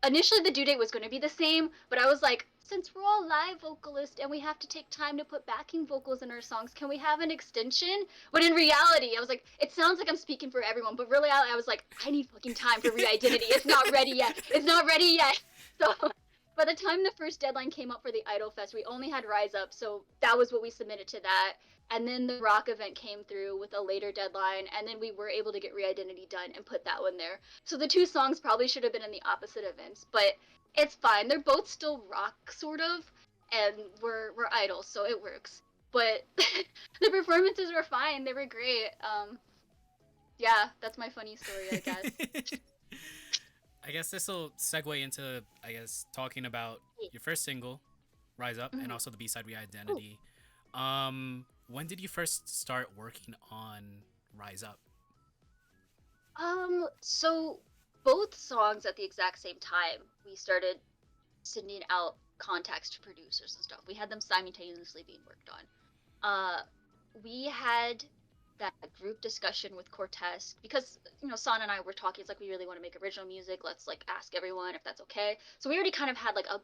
initially the due date was going to be the same, but I was like, since we're all live vocalists and we have to take time to put backing vocals in our songs, can we have an extension? But in reality, I was like, it sounds like I'm speaking for everyone, but really I was like, I need fucking time for Re-Identity. It's not ready yet. It's not ready yet. So by the time the first deadline came up for the Idol Fest, we only had Rise Up, so that was what we submitted to that. And then the rock event came through with a later deadline, and then we were able to get Re-Identity done and put that one there. So the two songs probably should have been in the opposite events, but it's fine. They're both still rock, sort of, and we're idols, so it works. But the performances were fine. They were great. Yeah, that's my funny story, I guess. I guess this will segue into, I guess, talking about your first single, Rise Up, and also the B-side Re-Identity. When did you first start working on Rise Up? So both songs at the exact same time, we started sending out contacts to producers and stuff. We had them simultaneously being worked on. We had that group discussion with Cortez because San and I were talking. It's like we really want to make original music. Let's like ask everyone if that's okay. So we already kind of had like a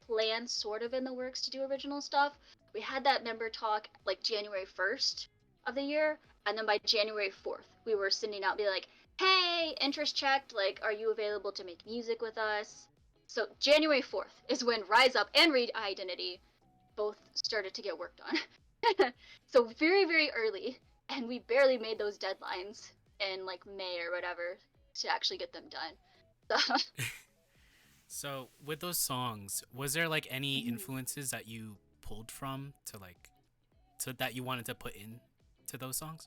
plan sort of in the works to do original stuff. We had that member talk like January 1st of the year, and then by January 4th we were sending out, be like, hey, interest checked, like, are you available to make music with us? So January 4th is when Rise Up and Re-Identity both started to get worked on. So very, very early, and we barely made those deadlines in like May or whatever to actually get them done. So So with those songs, was there like any influences that you pulled from to that you wanted to put in to those songs?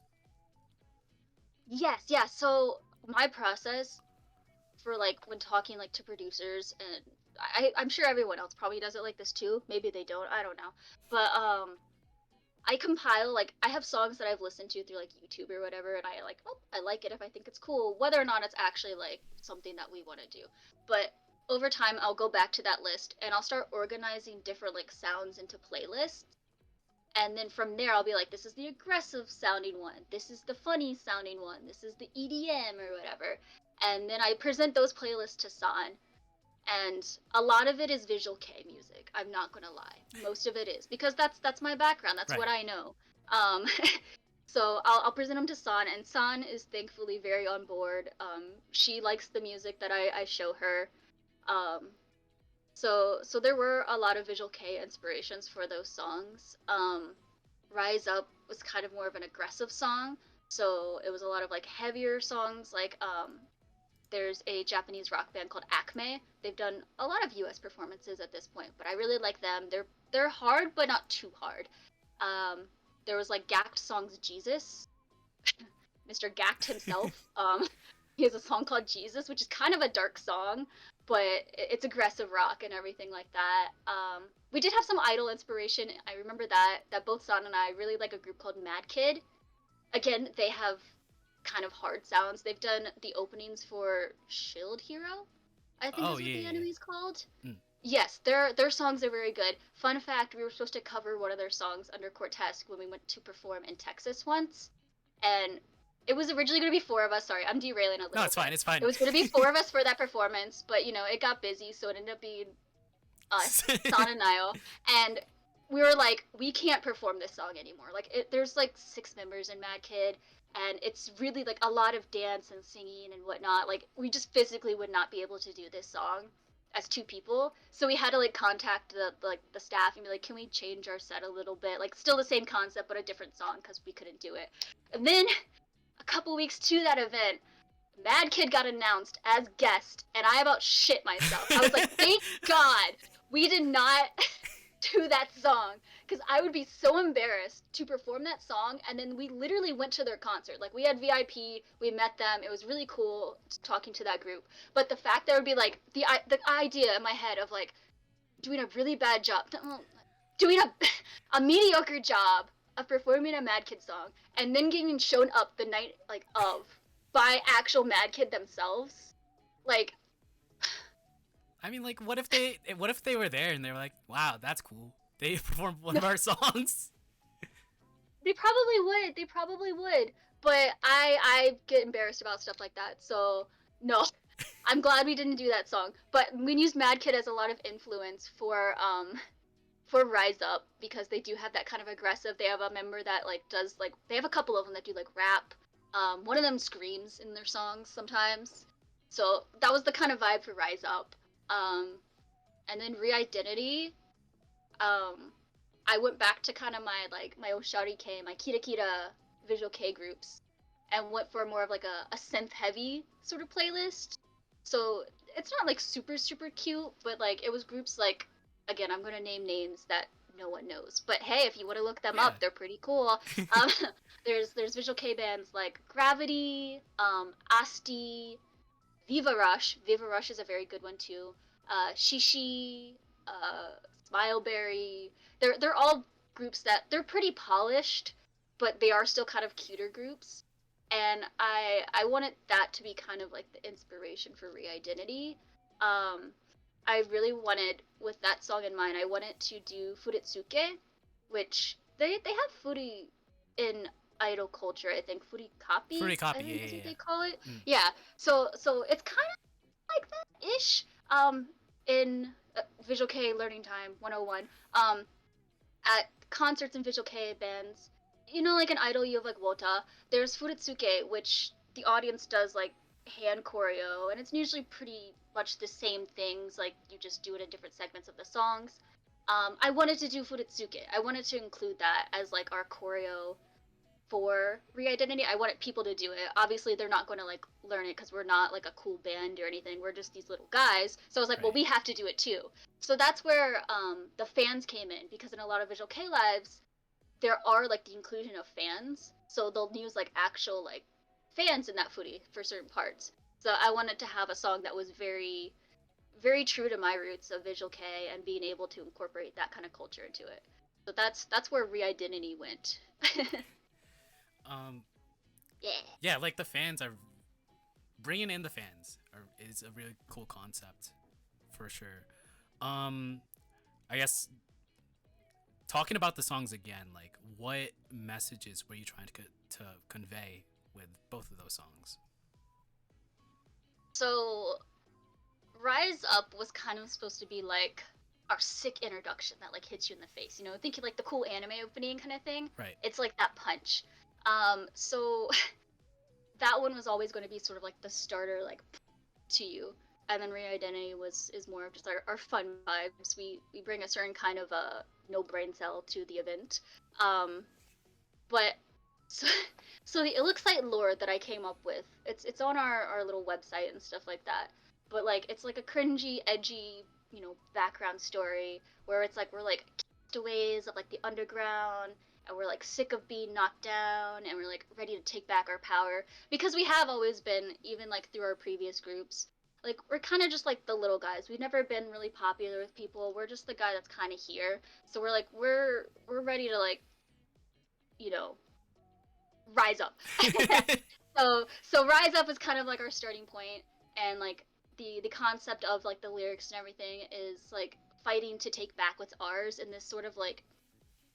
yes, yeah. So my process for like when talking like to producers, and I'm sure everyone else probably does it like this too. Maybe they don't. I don't know. But I compile, like, I have songs that I've listened to through like YouTube or whatever, and I like, oh, I like it if I think it's cool, whether or not it's actually like something that we want to do. But over time, I'll go back to that list and I'll start organizing different like sounds into playlists. And then from there, I'll be like, this is the aggressive sounding one, this is the funny sounding one, this is the EDM or whatever. And then I present those playlists to San, and a lot of it is visual K music. I'm not gonna lie, most of it is because that's my background. That's Right. what I know. Um, so I'll present them to San, and San is thankfully very on board. She likes the music that I show her. So there were a lot of visual K inspirations for those songs. Rise Up was kind of more of an aggressive song, so it was a lot of like heavier songs, like there's a Japanese rock band called Acme. They've done a lot of US performances at this point, but I really like them. They're hard, but not too hard. There was like Gact song's Jesus. Mr. Gact himself. He has a song called Jesus, which is kind of a dark song, but it's aggressive rock and everything like that. We did have some Idol inspiration. I remember that both San and I really like a group called Mad Kid. Again, they have kind of hard sounds. They've done the openings for Shield Hero, I think is what the enemy's called. Yes, their songs are very good. Fun fact, we were supposed to cover one of their songs under Cortez when we went to perform in Texas once, and it was originally going to be 4 of us. Sorry, I'm derailing a little. No, it's fine. It's fine. It was going to be 4 of us for that performance, but it got busy, so it ended up being us, San and Nayo, and we were like, we can't perform this song anymore. Like, there's like 6 members in Mad Kid, and it's really like a lot of dance and singing and whatnot. Like, we just physically would not be able to do this song as 2 people, so we had to like contact the staff and be like, can we change our set a little bit, like still the same concept but a different song, because we couldn't do it. And then a couple weeks to that event, Mad Kid got announced as guest, and I about shit myself. I was like, thank God we did not do that song, because I would be so embarrassed to perform that song. And then we literally went to their concert. Like, we had VIP, we met them, it was really cool talking to that group. But the fact there would be like the idea in my head of like doing a really bad job, doing a mediocre job of performing a Mad Kid song, and then getting shown up the night like of by actual Mad Kid themselves, like, I mean, like, what if they were there and they were like, wow, that's cool, they performed one of our songs? They probably would, but I get embarrassed about stuff like that, so no. I'm glad we didn't do that song, but we used Mad Kid as a lot of influence for Rise Up, because they do have that kind of aggressive. They have a member that like does like, they have a couple of them that do like rap. One of them screams in their songs sometimes, so that was the kind of vibe for Rise Up. And then Re-Identity, I went back to kind of my Oshari K, my Kira Kira visual K groups, and went for more of like a synth heavy sort of playlist. So it's not like super super cute, but like it was groups like, again, I'm gonna name names that no one knows. But hey, if you want to look them Yeah. up, they're pretty cool. Um, there's visual K bands like Gravity, Asti, Viva Rush. Viva Rush is a very good one too. Shishi, Smileberry. They're all groups that they're pretty polished, but they are still kind of cuter groups. And I wanted that to be kind of like the inspiration for Re-Identity. I really wanted, with that song in mind, I wanted to do Furitsuke, which they have furi in idol culture. I think furikapi. Furikapi, I think is yeah. what they call it. Mm. Yeah. So it's kind of like that ish. In Visual K Learning Time 101. At concerts and Visual K bands, you know, like an idol, you have like Wota. There's Furitsuke, which the audience does like hand choreo, and it's usually pretty much the same things, like you just do it in different segments of the songs. I wanted to do Furitsuke. I wanted to include that as like our choreo for Re-Identity. I wanted people to do it. Obviously, they're not going to like learn it because we're not like a cool band or anything. We're just these little guys. So I was like, well, Right. we have to do it too. So that's where the fans came in, because in a lot of Visual K lives, there are like the inclusion of fans. So they'll use like actual like fans in that footy for certain parts. So I wanted to have a song that was very, very true to my roots of Visual K and being able to incorporate that kind of culture into it. So that's where Re-Identity went. Um, Yeah. yeah, like the fans are bringing in the fans is a really cool concept, for sure. I guess talking about the songs again, like what messages were you trying to convey with both of those songs? So Rise Up was kind of supposed to be like our sick introduction that like hits you in the face. You know, thinking like the cool anime opening kind of thing. Right. It's like that punch. So that one was always going to be sort of like the starter, like to you. And then Re-Identity is more of just our fun vibes. We bring a certain kind of a no brain cell to the event. But so, so the ILLIXCITE lore that I came up with, it's on our little website and stuff like that. But like it's like a cringy, edgy, you know, background story where it's like we're like castaways of like the underground, and we're like sick of being knocked down, and we're like ready to take back our power, because we have always been, even like through our previous groups, like we're kind of just like the little guys. We've never been really popular with people. We're just the guy that's kind of here. So we're like we're ready to like, you know, rise up. So rise up is kind of like our starting point, and like the concept of like the lyrics and everything is like fighting to take back what's ours in this sort of like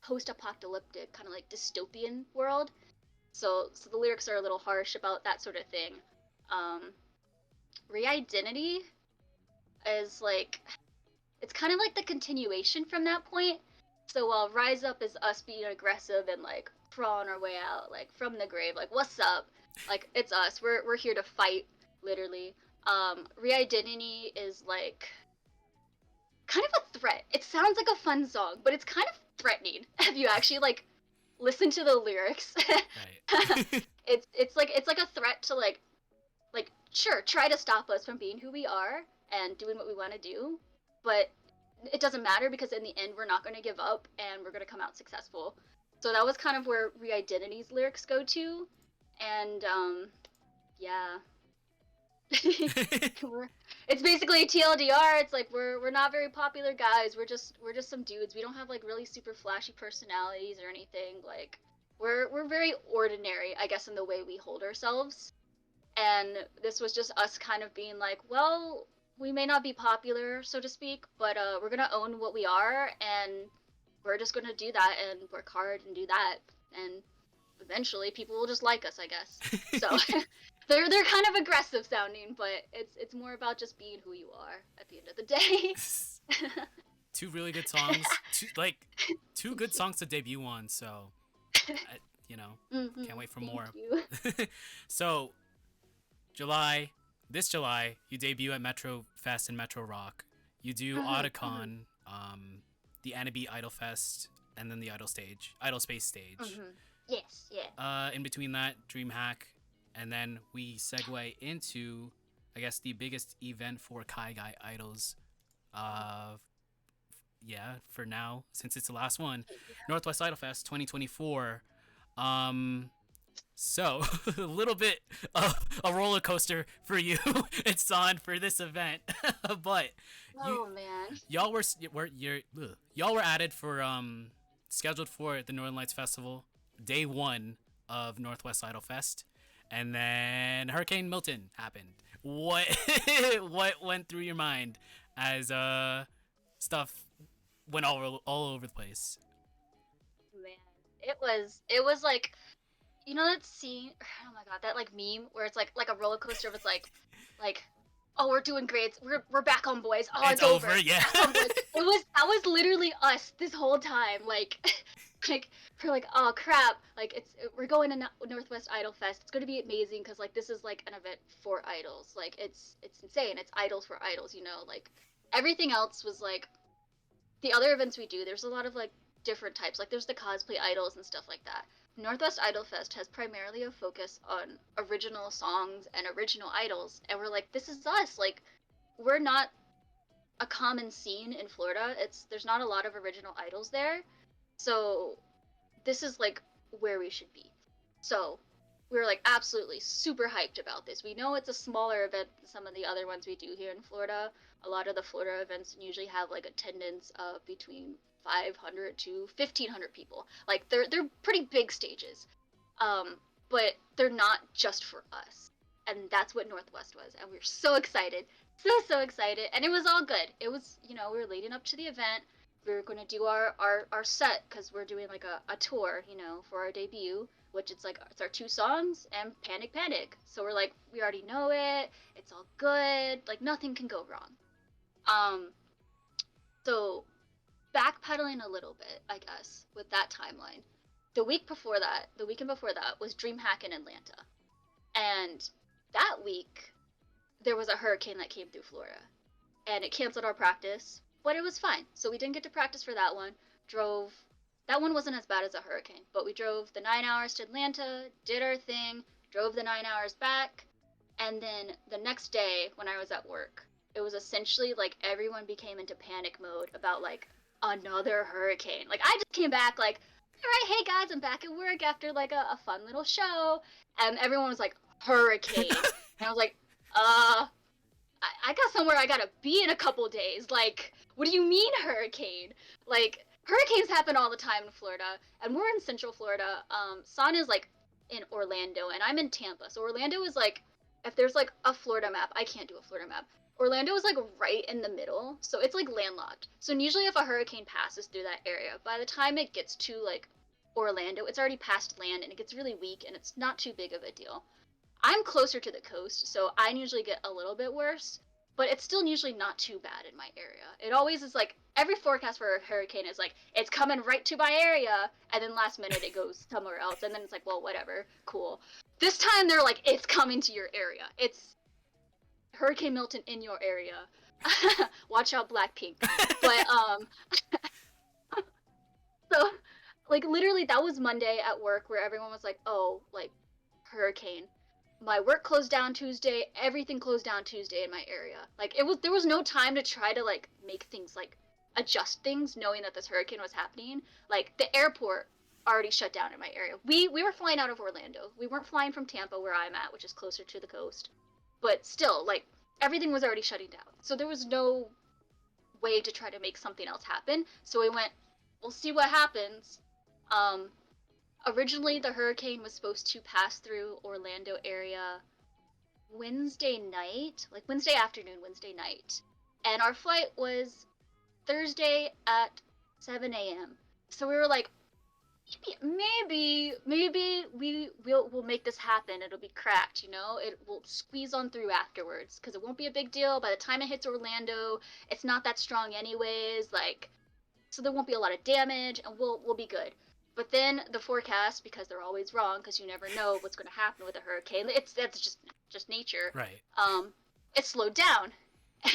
post-apocalyptic kind of like dystopian world. So the lyrics are a little harsh about that sort of thing. um Re-Identity is like, it's kind of like the continuation from that point. So while Rise Up is us being aggressive and like crawling our way out, like from the grave, like what's up? Like it's us. We're here to fight, literally. Re-Identity is like kind of a threat. It sounds like a fun song, but it's kind of threatening if you actually like listen to the lyrics. Right. It's like a threat to like sure, try to stop us from being who we are and doing what we want to do, but it doesn't matter, because in the end we're not going to give up and we're going to come out successful. So that was kind of where Re-Identity's lyrics go to. And yeah. It's basically TLDR. It's like we're not very popular guys. We're just some dudes. We don't have like really super flashy personalities or anything. Like we're very ordinary, I guess, in the way we hold ourselves. And this was just us kind of being like, well, we may not be popular, so to speak, but we're gonna own what we are, and we're just gonna do that and work hard and do that, and eventually people will just like us, I guess. So they're kind of aggressive sounding, but it's more about just being who you are at the end of the day. Two really good songs. Two good songs to debut on. So, you know, can't wait for Thank more. you. So, this July, you debut at Metro Fest and Metro Rock. You do Otakon, the Anabe Idol Fest, and then the Idol Space stage. Yes, yeah. In between that, DreamHack, and then we segue into, I guess, the biggest event for Kaigai Idols. Yeah, for now, since it's the last one, Northwest Idol Fest 2024. So a little bit of a roller coaster for you. It's on for this event, but Man, y'all y'all were added for scheduled for the Northern Lights Festival, day 1 of Northwest Idol Fest, and then Hurricane Milton happened. What what went through your mind as stuff went all over the place? man, it was like, you know that scene? Oh my god, that like meme where it's like a roller coaster with like, oh, we're doing great. We're back on, boys. Oh, it's over. Yeah. Back on, boys. That was literally us this whole time. Like like we're like, oh crap. Like we're going to Northwest Idol Fest. It's gonna be amazing because like this is like an event for idols. Like it's insane. It's idols for idols. You know, like everything else was like the other events we do. There's a lot of like different types. Like there's the cosplay idols and stuff like that. Northwest Idol Fest has primarily a focus on original songs and original idols, and we're like, this is us. Like, we're not a common scene in Florida. There's not a lot of original idols there, so this is like where we should be. So we were like absolutely super hyped about this. We know it's a smaller event than some of the other ones we do here in Florida. A lot of the Florida events usually have like attendance of between 500 to 1,500 people. Like they're pretty big stages, but they're not just for us, and that's what Northwest was. And we were so excited, so excited, and it was all good. It was, you know, we were leading up to the event. We were going to do our set because we're doing like a tour, you know, for our debut, which it's our 2 songs and Panic Panic. So we're like, we already know it. It's all good. Like nothing can go wrong. So backpedaling a little bit, I guess, with that timeline. The weekend before that was DreamHack in Atlanta. And that week, there was a hurricane that came through Florida. And it canceled our practice, but it was fine. So we didn't get to practice for that one. That one wasn't as bad as a hurricane, but we drove the 9 hours to Atlanta, did our thing, drove the 9 hours back, and then the next day when I was at work, it was essentially like everyone became into panic mode about like another hurricane. Like I just came back like, all right, hey guys, I'm back at work after like a fun little show, and everyone was like, hurricane. And I was like, I got somewhere I gotta be in a couple days. Like, what do you mean hurricane? Like, hurricanes happen all the time in Florida, and we're in Central Florida. San is like in Orlando, and I'm in Tampa. So Orlando is like, if there's like a Florida map, I can't do a Florida map. Orlando is like right in the middle, so it's like landlocked. So usually if a hurricane passes through that area, by the time it gets to like Orlando, it's already past land and it gets really weak and it's not too big of a deal. I'm closer to the coast, so I usually get a little bit worse, but it's still usually not too bad in my area. It always is like, every forecast for a hurricane is like, it's coming right to my area, and then last minute it goes somewhere else, and then it's like, well, whatever, cool. This time they're like, it's coming to your area. It's Hurricane Milton in your area. Watch out, Blackpink. But so like literally that was Monday at work where everyone was like, oh, like hurricane. My work closed down Tuesday, everything closed down Tuesday in my area. Like there was no time to try to like make things like adjust things knowing that this hurricane was happening. Like the airport already shut down in my area. We were flying out of Orlando. We weren't flying from Tampa where I'm at, which is closer to the coast. But still, like, everything was already shutting down. So there was no way to try to make something else happen. So we went, we'll see what happens. Originally, the hurricane was supposed to pass through Orlando area Wednesday night, like Wednesday afternoon, Wednesday night. And our flight was Thursday at 7 a.m. So we were like, maybe we'll make this happen. It'll be cracked, you know? It will squeeze on through afterwards because it won't be a big deal. By the time it hits Orlando, it's not that strong anyways, like, so there won't be a lot of damage and we'll be good. But then the forecast, because they're always wrong because you never know what's going to happen with a hurricane. That's just nature. Right. It slowed down.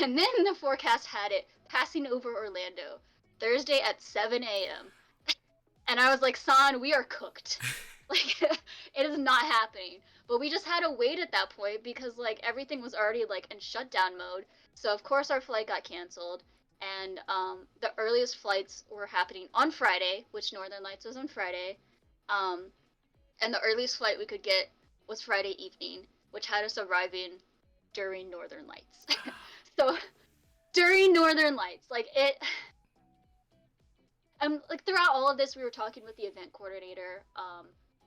And then the forecast had it passing over Orlando Thursday at 7 a.m. And I was like, San, we are cooked. Like, it is not happening. But we just had to wait at that point because, like, everything was already, like, in shutdown mode. So, of course, our flight got canceled. And the earliest flights were happening on Friday, which Northern Lights was on Friday. And the earliest flight we could get was Friday evening, which had us arriving during Northern Lights. So, during Northern Lights, like, like throughout all of this, we were talking with the event coordinator,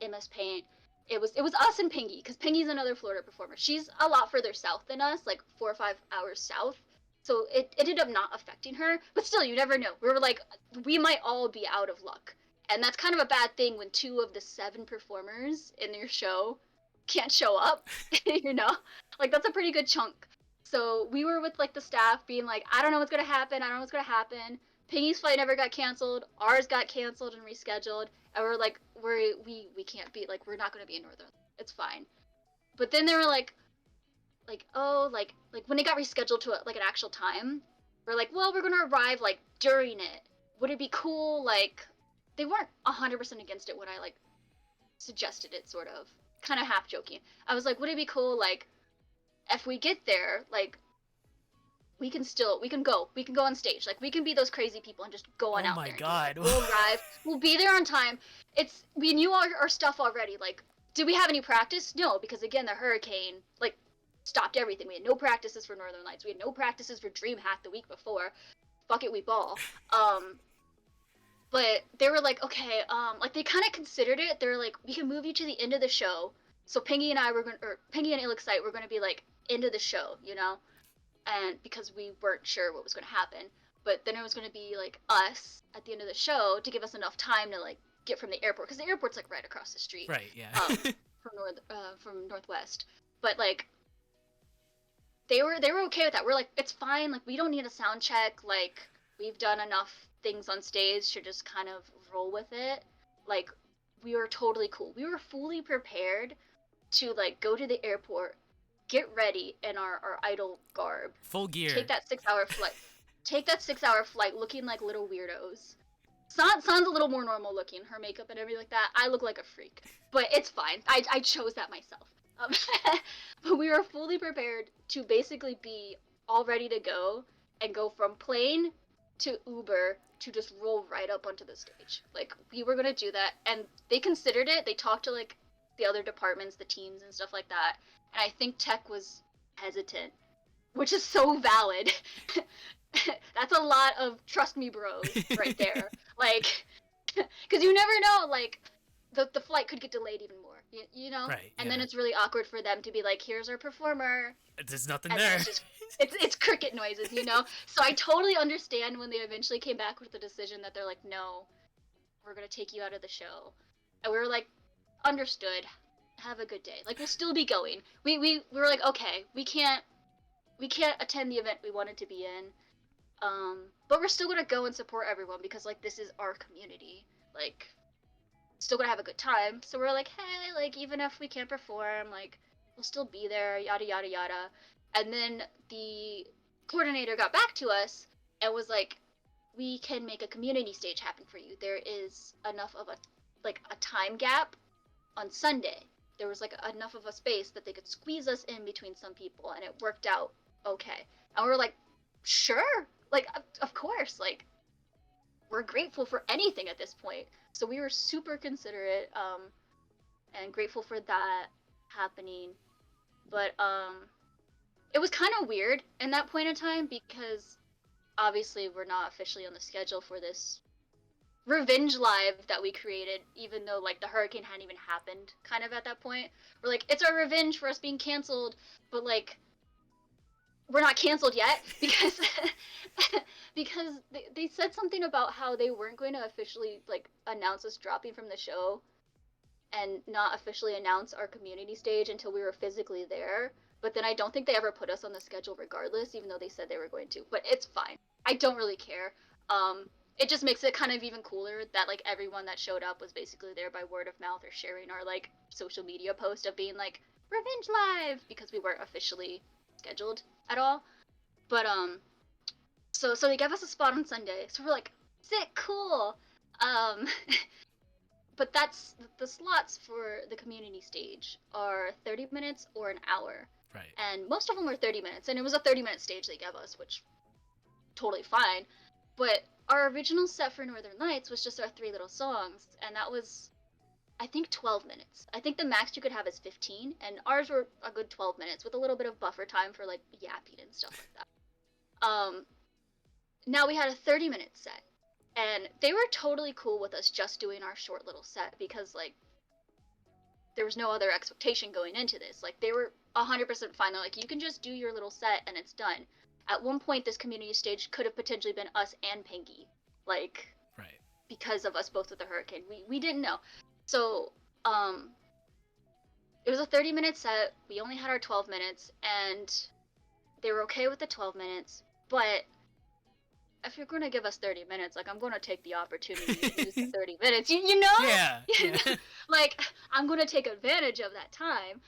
MS Paint. It was us and Pingy, because Pingy's another Florida performer. She's a lot further south than us, like 4 or 5 hours south. So it ended up not affecting her. But still, you never know. We were like, we might all be out of luck. And that's kind of a bad thing when 2 of the 7 performers in your show can't show up, you know? Like, that's a pretty good chunk. So we were with, like, the staff being like, I don't know what's gonna happen, Pingy's flight never got canceled, ours got canceled and rescheduled, and we're like, we can't be, like, we're not gonna be in Northern, it's fine. But then they were like, oh, like when it got rescheduled to, like, an actual time, we're like, well, we're gonna arrive, like, during it. Would it be cool, like, they weren't 100% against it when I, like, suggested it, sort of, kind of half joking. I was like, would it be cool, like, if we get there, like, we can go on stage. Like, we can be those crazy people and just go on out there. Oh my god. We'll arrive. We'll be there on time. We knew our stuff already. Like, did we have any practice? No, because again, the hurricane, like, stopped everything. We had no practices for Northern Lights. We had no practices for DreamHack the week before. Fuck it, we ball. But they were like, okay, like, they kind of considered it. They were like, we can move you to the end of the show. So Pingy and ILLIXCITE were gonna be, like, into the show, you know? And because we weren't sure what was going to happen, but then it was going to be, like, us at the end of the show to give us enough time to, like, get from the airport, because the airport's, like, right across the street, Right, yeah. from Northwest. But, like, they were okay with that. We're like, it's fine, like, we don't need a sound check, like, we've done enough things on stage to just kind of roll with it. Like, we were totally cool. We were fully prepared to, like, go to the airport, get ready in our idol garb. Full gear. Take that 6-hour flight looking like little weirdos. San's a little more normal looking, her makeup and everything like that. I look like a freak. But it's fine. I chose that myself. But we were fully prepared to basically be all ready to go and go from plane to Uber to just roll right up onto the stage. Like, we were gonna do that, and they considered it. They talked to, like, the other departments, the teams and stuff like that. And I think tech was hesitant, which is so valid. That's a lot of trust me bros right there. Like, because you never know, like, the flight could get delayed even more, you know? Right, and yeah. then it's really awkward for them to be like, here's our performer. There's nothing And there. it's cricket noises, you know? So I totally understand when they eventually came back with the decision that they're like, no, we're going to take you out of the show. And we were like, understood. Have a good day. Like, we'll still be going. We were like, okay, we can't attend the event we wanted to be in, but we're still gonna go and support everyone because, like, this is our community. Like, still gonna have a good time. So we're like, hey, like, even if we can't perform, like, we'll still be there. Yada yada yada. And then the coordinator got back to us and was like, we can make a community stage happen for you. There is enough of a time gap on Sunday. There was, like, enough of a space that they could squeeze us in between some people, and it worked out okay. And we were like, sure, like, of course, like, we're grateful for anything at this point. So we were super considerate, and grateful for that happening. But it was kind of weird in that point in time because obviously we're not officially on the schedule for this revenge live that we created, even though, like, the hurricane hadn't even happened kind of at that point. We're like, it's our revenge for us being canceled, but, like, we're not canceled yet because because they said something about how they weren't going to officially, like, announce us dropping from the show and not officially announce our community stage until we were physically there. But then I don't think they ever put us on the schedule regardless, even though they said they were going to. But it's fine. I don't really care. It just makes it kind of even cooler that, like, everyone that showed up was basically there by word of mouth or sharing our, like, social media post of being like, Revenge Live, because we weren't officially scheduled at all. But So they gave us a spot on Sunday. So we're like, sick, cool. Um, but the slots for the community stage are 30 minutes or an hour. Right. And most of them were 30 minutes, and it was a 30-minute stage they gave us, which totally fine. But our original set for Northern Lights was just our 3 little songs, and that was, I think, 12 minutes. I think the max you could have is 15, and ours were a good 12 minutes with a little bit of buffer time for like yapping and stuff like that. Now we had a 30-minute set, and they were totally cool with us just doing our short little set because like there was no other expectation going into this. Like they were 100% fine. They're like, you can just do your little set and it's done. At one point, this community stage could have potentially been us and Pinky, like, Right. because of us both with the hurricane. We didn't know. So it was a 30-minute set. We only had our 12 minutes, and they were okay with the 12 minutes. But if you're going to give us 30 minutes, like, I'm going to take the opportunity to use the 30 minutes. You know? Yeah. Yeah. Like, I'm going to take advantage of that time.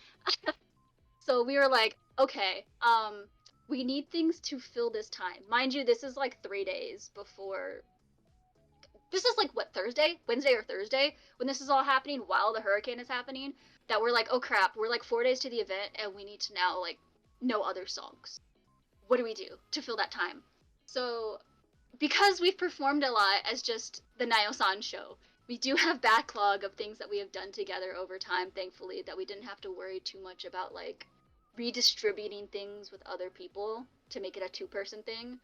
So we were like, okay, we need things to fill this time. Mind you, this is like 3 days before. This is like what, Thursday? Wednesday or Thursday? When this is all happening while the hurricane is happening. That we're like, oh crap, we're like 4 days to the event and we need to now like know other songs. What do we do to fill that time? So because we've performed a lot as just the Nayo-san show, we do have backlog of things that we have done together over time, thankfully, that we didn't have to worry too much about like redistributing things with other people to make it a 2-person thing.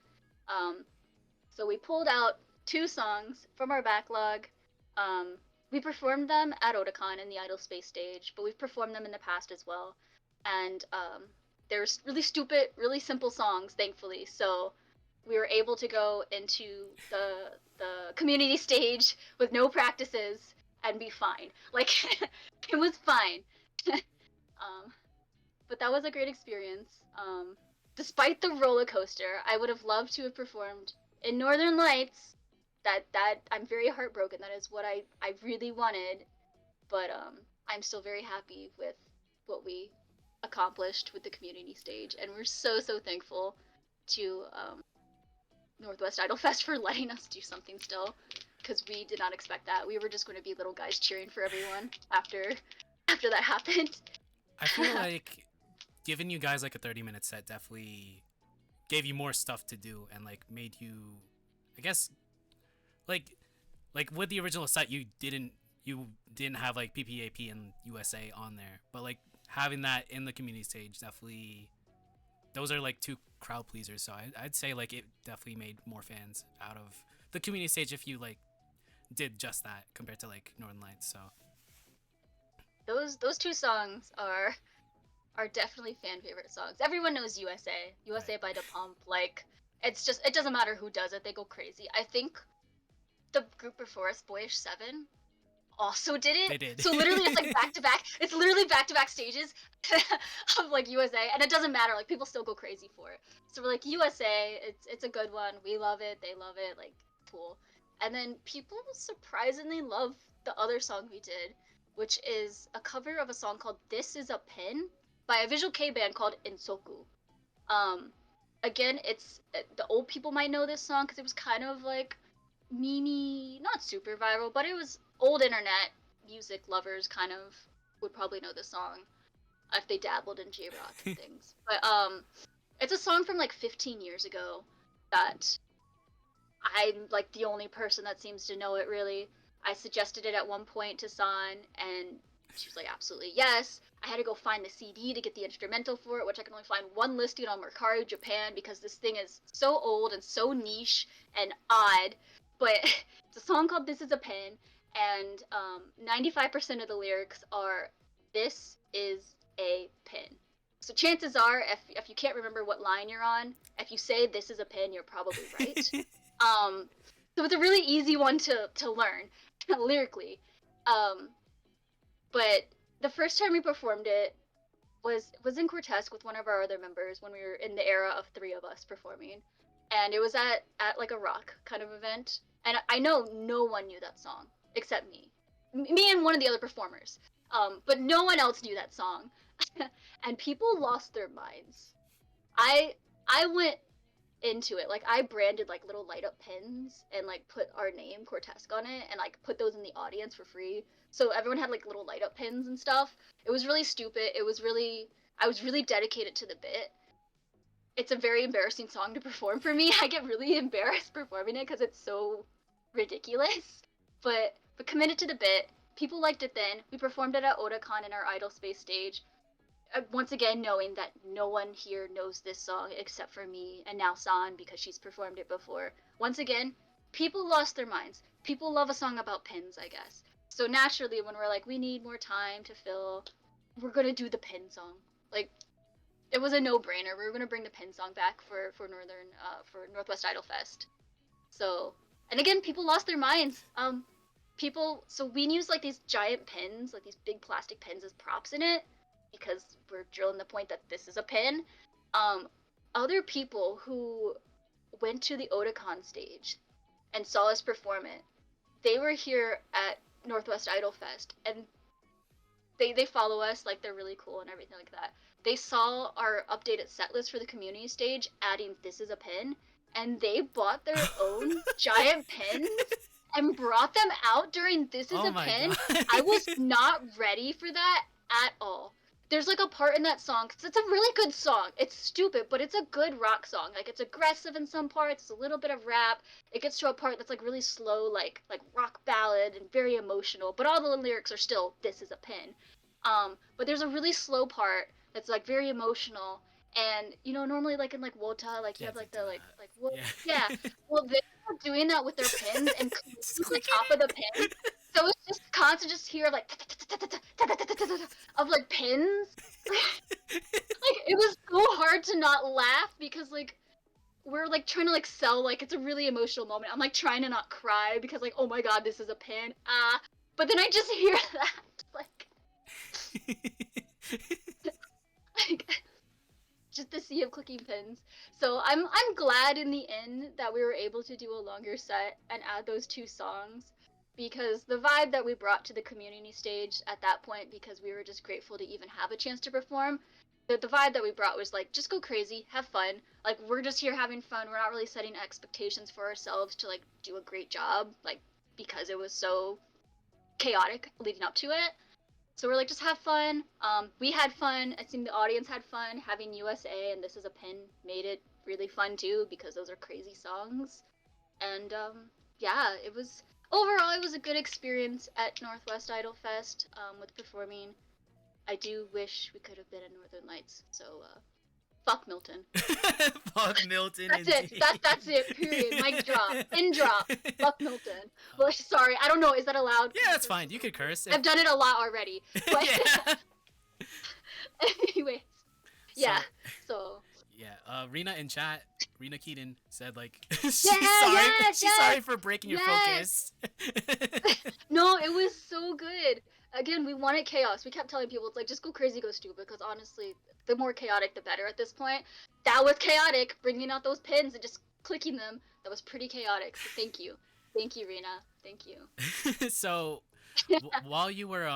So we pulled out 2 songs from our backlog. We performed them at Otakon in the Idol Space stage, but we've performed them in the past as well. And there's really stupid, really simple songs, thankfully. So we were able to go into the community stage with no practices and be fine. Like, it was fine. But that was a great experience. Despite the roller coaster, I would have loved to have performed in Northern Lights. That I'm very heartbroken. That is what I really wanted. But I'm still very happy with what we accomplished with the community stage, and we're so thankful to Northwest Idol Fest for letting us do something still, because we did not expect that. We were just going to be little guys cheering for everyone after that happened. I feel like giving you guys like a 30-minute set definitely gave you more stuff to do and like made you, I guess, like with the original set you didn't have like PPAP and USA on there, but like having that in the community stage definitely, those are like 2 crowd pleasers. So I'd say like it definitely made more fans out of the community stage if you like did just that compared to like Northern Lights. So those 2 songs are definitely fan favorite songs. Everyone knows USA Right. by the Pump. Like, it's just, it doesn't matter who does it, they go crazy. I think the group before us, Boyish 7, also did it. They did. So literally it's like back to back. It's literally back to back stages of like USA, and it doesn't matter. Like, people still go crazy for it. So we're like, USA, it's a good one. We love it. They love it. Like, cool. And then people surprisingly love the other song we did, which is a cover of a song called "This Is a Pin" by a visual K band called Insoku. Again, it's the old people might know this song because it was kind of like not super viral, but it was old internet music lovers kind of would probably know this song if they dabbled in J-rock and things. But it's a song from like 15 years ago that I'm like the only person that seems to know it really. I suggested it at one point to San, and she was like, absolutely yes. I had to go find the CD to get the instrumental for it, which I can only find one listing on Mercari Japan because this thing is so old and so niche and odd. But it's a song called "This Is a Pin," and 95% of the lyrics are "This is a pin." So chances are, if you can't remember what line you're on, if you say "This is a pin," you're probably right. So it's a really easy one to learn lyrically. But the first time we performed it was in Cortesque with one of our other members when we were in the era of 3 of us performing, and it was at like a rock kind of event. And I know no one knew that song except me and one of the other performers. But no one else knew that song, and people lost their minds. I went into it. Like I branded like little light up pins and like put our name Cortesque on it and like put those in the audience for free. So everyone had like little light up pins and stuff. It was really stupid. I was really dedicated to the bit. It's a very embarrassing song to perform for me. I get really embarrassed performing it because it's so ridiculous. But committed to the bit. People liked it then. We performed it at Otakon in our Idol Space stage. Once again, knowing that no one here knows this song except for me and now San because she's performed it before. Once again, people lost their minds. People love a song about pins, I guess. So naturally, when we're like, we need more time to fill, we're gonna do the pin song. Like, it was a no-brainer. We were gonna bring the pin song back for Northwest Idol Fest. So, and again, people lost their minds. So we use like these giant pins, like these big plastic pins as props in it, because we're drilling the point that this is a pin. Other people who went to the Otakon stage and saw us perform it, they were here at Northwest Idol Fest, and they follow us, like they're really cool and everything like that. They saw our updated set list for the community stage, adding "This is a pin," and they bought their own giant pins and brought them out during "This is a Pin." God. I was not ready for that at all. There's like a part in that song, 'cause it's a really good song. It's stupid, but it's a good rock song. Like it's aggressive in some parts, it's a little bit of rap. It gets to a part that's like really slow, like rock ballad and very emotional. But all the lyrics are still "This is a pin." But there's a really slow part that's like very emotional. And you know, normally like in like Wota, like you have like the like what? Yeah. Well, they were doing that with their pins and clicking the top of the pin. So it's just constant, just hear like of like pins. Like it was so hard to not laugh because like we're like trying to like sell like it's a really emotional moment. I'm like trying to not cry because like oh my god, this is a pin. But then I just hear that like like just the sea of clicking pins. So I'm glad in the end that we were able to do a longer set and add those two songs, because the vibe that we brought to the community stage at that point, because we were just grateful to even have a chance to perform, the vibe that we brought was like just go crazy, have fun. Like we're just here having fun. We're not really setting expectations for ourselves to like do a great job, like because it was so chaotic leading up to it. So we're like, just have fun. We had fun. I think the audience had fun. Having USA and This Is a Pin made it really fun too, because those are crazy songs. And yeah, it was overall it was a good experience at Northwest Idol Fest with performing. I do wish we could have been at Northern Lights. So fuck Milton. Fuck Milton. That's it. That's it. Period. Mic drop. Pin drop. Fuck Milton. Well, sorry. I don't know. Is that allowed? Yeah, that's fine. You could curse. I've done it a lot already. But Yeah. anyways, yeah. So. Yeah. Rena in chat, Rena Keaton said like She's sorry for breaking your focus. No, it was so good. Again, we wanted chaos. We kept telling people it's like just go crazy, go stupid, because honestly, the more chaotic the better at this point. That was chaotic, bringing out those pins and just clicking them. That was pretty chaotic. So thank you, Rena. Thank you. So, while you were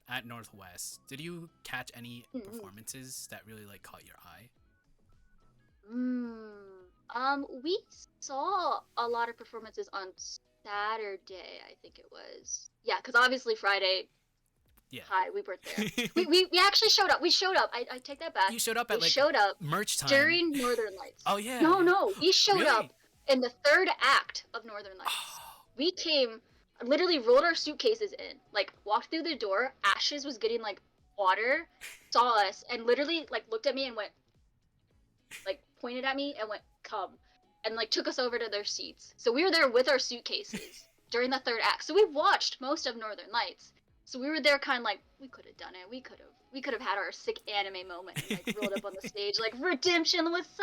at Northwest, did you catch any performances that really like caught your eye? We saw a lot of performances on Saturday, I think it was. Yeah, because obviously Friday. Yeah. Hi, we weren't there. we actually showed up. We showed up. I take that back. You showed up at we like showed up merch time during Northern Lights. Oh yeah. No, we showed Really? up in the third act of Northern Lights. We came, literally rolled our suitcases in, like walked through the door. Ashes was getting like water, saw us, and literally like looked at me and went, like pointed at me and went, "Come," and like took us over to their seats. So we were there with our suitcases during the third act. So we watched most of Northern Lights. So we were there kind of like, we could have done it. We could have had our sick anime moment and like rolled up on the stage like redemption was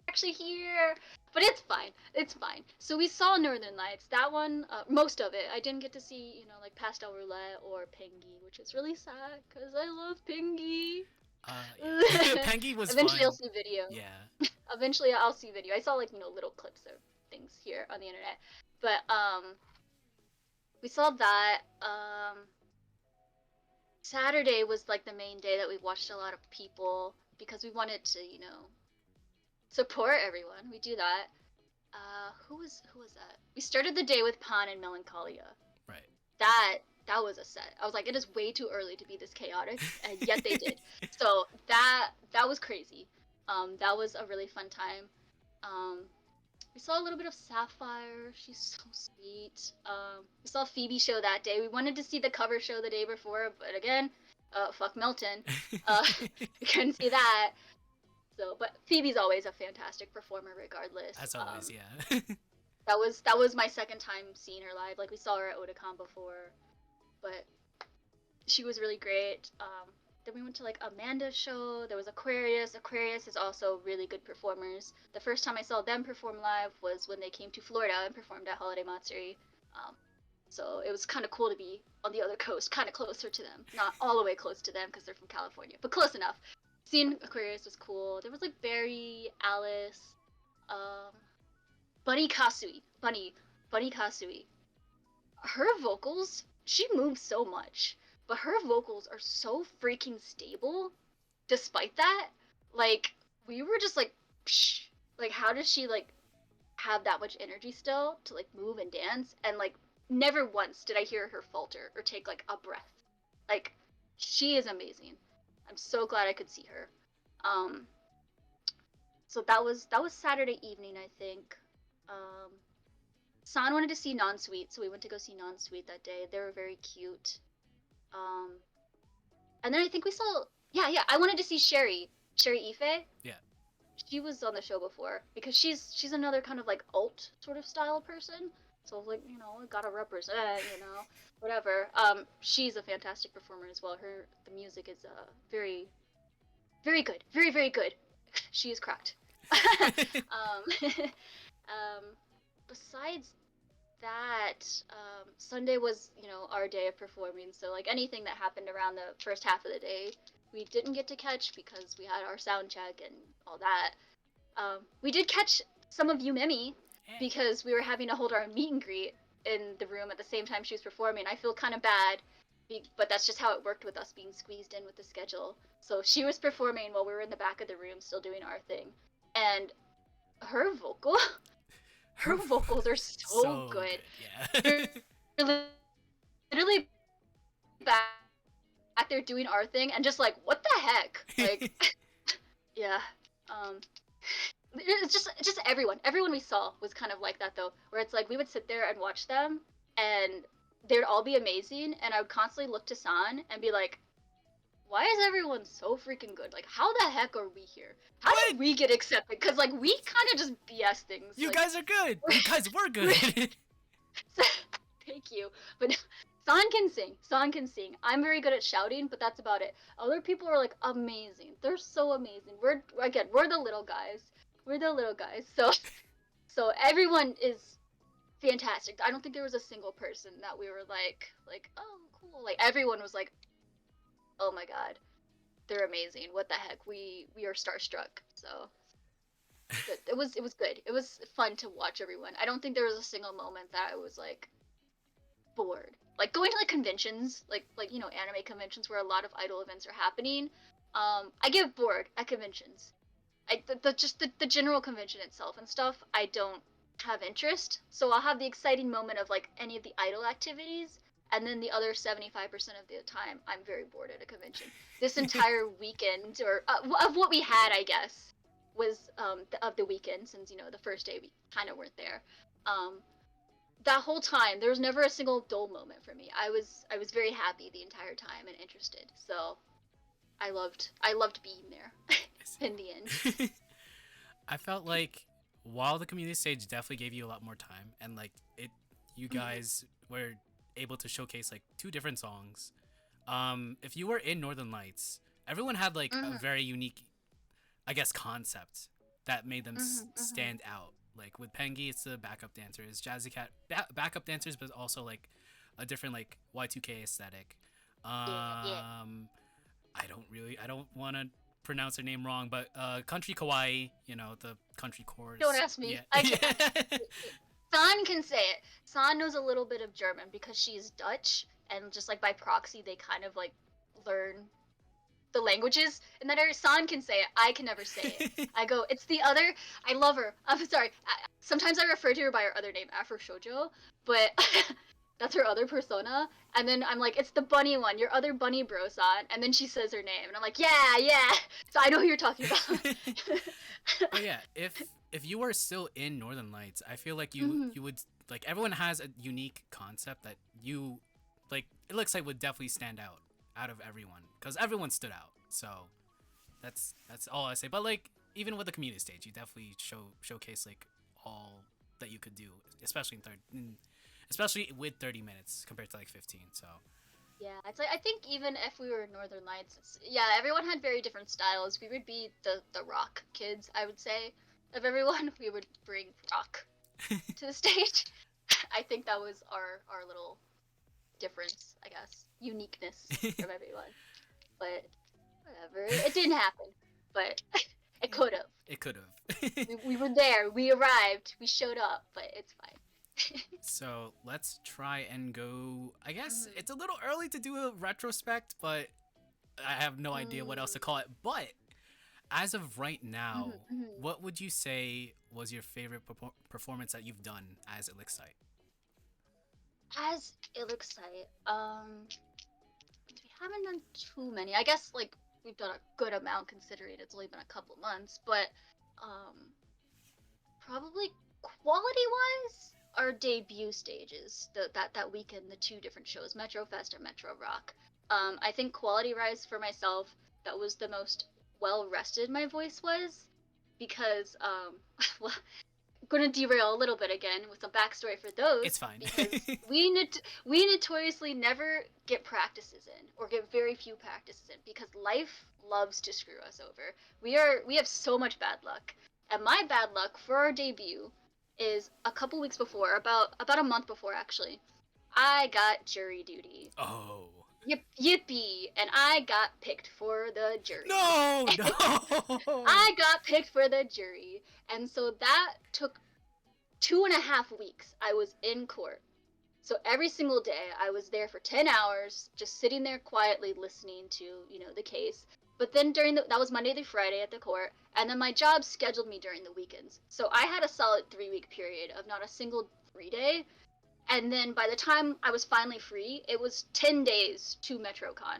actually here. But it's fine. It's fine. So we saw Northern Lights. That one, most of it. I didn't get to see, you know, like Pastel Roulette or Pengi, which is really sad because I love Pengi. Yeah. Pengi was Eventually fun. I'll see video. Yeah. Eventually I'll see video. I saw like, you know, little clips of things here on the internet. But we saw that. Saturday was like the main day that we watched a lot of people because we wanted to, you know, support everyone. We do that. Who was that? We started the day with Pan and Melancholia. Right. That was a set. I was like, it is way too early to be this chaotic, and yet they did. So that was crazy. That was a really fun time. We saw a little bit of Sapphire. She's so sweet. We saw Phoebe show that day. We wanted to see the cover show the day before, but again, fuck Milton. We couldn't see that. So, but Phoebe's always a fantastic performer, regardless. As always, yeah. That was my second time seeing her live. Like, we saw her at Otakon before, but she was really great. Then we went to like Amanda's show. There was Aquarius. Aquarius is also really good performers. The first time I saw them perform live was when they came to Florida and performed at Holiday Matsuri. So it was kind of cool to be on the other coast, kind of closer to them. Not all the way close to them because they're from California, but close enough. Seeing Aquarius was cool. There was like Barry, Alice, Bunny Kasui. Bunny Kasui. Her vocals, she moves so much, but her vocals are so freaking stable despite that. Like, we were just like, psh, like, how does she like have that much energy still to like move and dance? And like, never once did I hear her falter or take like a breath. Like, she is amazing. I'm so glad I could see her. So that was Saturday evening, I think. San wanted to see Non-Sweet, so we went to go see Non-Sweet that day. They were very cute. And then I think we saw, yeah, I wanted to see Sherry Ife. Yeah. She was on the show before because she's another kind of like alt sort of style person. So like, you know, I gotta represent, you know, whatever. She's a fantastic performer as well. The music is very, very good, very, very good. She is cracked. Besides that, Sunday was, you know, our day of performing. So like anything that happened around the first half of the day, we didn't get to catch because we had our sound check and all that. We did catch some of Yumemi because we were having to hold our meet and greet in the room at the same time she was performing. I feel kind of bad, but that's just how it worked with us being squeezed in with the schedule. So she was performing while we were in the back of the room still doing our thing. And her vocals are so good. Yeah. We're literally back there doing our thing and just like, what the heck? Like, yeah. It's just everyone we saw was kind of like that though, where it's like we would sit there and watch them and they'd all be amazing, and I would constantly look to San and be like, why is everyone so freaking good? Like, how the heck are we here? How did we get accepted? Because like we kind of just BS things. You like, guys are good. You guys were good. Thank you. But San can sing. I'm very good at shouting, but that's about it. Other people are like amazing. They're so amazing. We're the little guys. So everyone is fantastic. I don't think there was a single person that we were like, oh, cool. Like everyone was like, oh my god, they're amazing. What the heck? We are starstruck. So it was good. It was fun to watch everyone. I don't think there was a single moment that I was like bored. Like going to like conventions, like you know, anime conventions where a lot of idol events are happening. I get bored at conventions. The general convention itself and stuff, I don't have interest. So I'll have the exciting moment of like any of the idol activities, and then the other 75% of the time, I'm very bored at a convention. This entire weekend, or of what we had, I guess, was of the weekend, since you know the first day we kind of weren't there. That whole time, there was never a single dull moment for me. I was very happy the entire time and interested. So I loved being there in the end. I felt like while the community stage definitely gave you a lot more time, and like you guys were able to showcase like 2 different songs. If you were in Northern Lights, everyone had like a very unique, I guess, concept that made them stand out. Like with Pengi, it's the backup dancers, Jazzy Cat, backup dancers, but also like a different like Y2K aesthetic. I don't want to pronounce her name wrong, but Country Kawaii, you know, the country chorus. Don't ask me. Yeah. San can say it. San knows a little bit of German because she's Dutch, and just like by proxy, they kind of like learn the languages in that area. San can say it. I can never say it. I go, it's the other. I love her. I'm sorry. Sometimes I refer to her by her other name, Afro Shoujo, but that's her other persona. And then I'm like, it's the bunny one, your other bunny bro, San. And then she says her name, and I'm like, yeah, yeah. So I know who you're talking about. But yeah, if you were still in Northern Lights, I feel like you would like everyone has a unique concept that you like. ILLIXCITE would definitely stand out of everyone because everyone stood out. So that's all I say. But like even with the community stage, you definitely showcase like all that you could do, especially especially with 30 minutes compared to like 15. So Yeah, it's like I think even if we were Northern Lights, yeah, everyone had very different styles. We would be the rock kids, I would say. Of everyone, we would bring rock to the stage. I think that was our little difference, I guess, uniqueness from everyone. But whatever, it didn't happen. But it could have. it could have. We were there. We arrived. We showed up. But it's fine. So let's try and go. I guess it's a little early to do a retrospect, but I have no idea what else to call it. But as of right now, what would you say was your favorite performance that you've done as ILLIXCITE? As ILLIXCITE, we haven't done too many. I guess like we've done a good amount considering it's only been a couple months, but probably quality-wise, our debut stages, that weekend, the two different shows, Metro Fest and Metro Rock. I think quality-wise for myself, that was the most well-rested my voice was, because well, I'm gonna derail a little bit again with some backstory for those. It's fine. Because we notoriously never get practices in, or get very few practices in, because life loves to screw us over. We have so much bad luck, and my bad luck for our debut is a couple weeks before, about a month before actually, I got jury duty. Oh. Yippee! And I got picked for the jury. No. I got picked for the jury, and so that took 2.5 weeks. I was in court. So every single day, I was there for 10 hours, just sitting there quietly listening to, the case. But then that was Monday through Friday at the court, and then my job scheduled me during the weekends. So I had a solid 3-week period of not a single free day. And then by the time I was finally free, it was 10 days to MetroCon.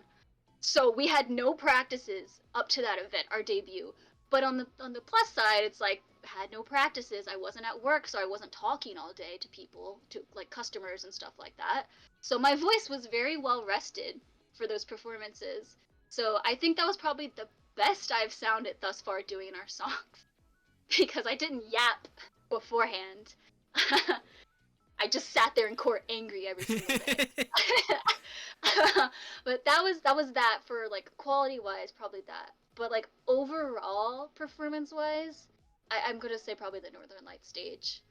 So we had no practices up to that event, our debut. But on the plus side, it's like had no practices. I wasn't at work, so I wasn't talking all day to people, to like customers and stuff like that. So my voice was very well rested for those performances. So I think that was probably the best I've sounded thus far doing our songs, because I didn't yap beforehand. I just sat there in court angry every single day. But that was that for like quality wise, probably that. But like overall performance wise, I'm gonna say probably the Northern Lights stage.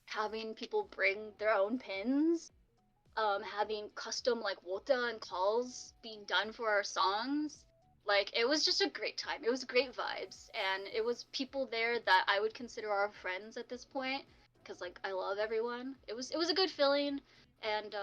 Having people bring their own pins, having custom like wota and calls being done for our songs. Like it was just a great time. It was great vibes, and it was people there that I would consider our friends at this point, because like I love everyone. It was a good feeling, and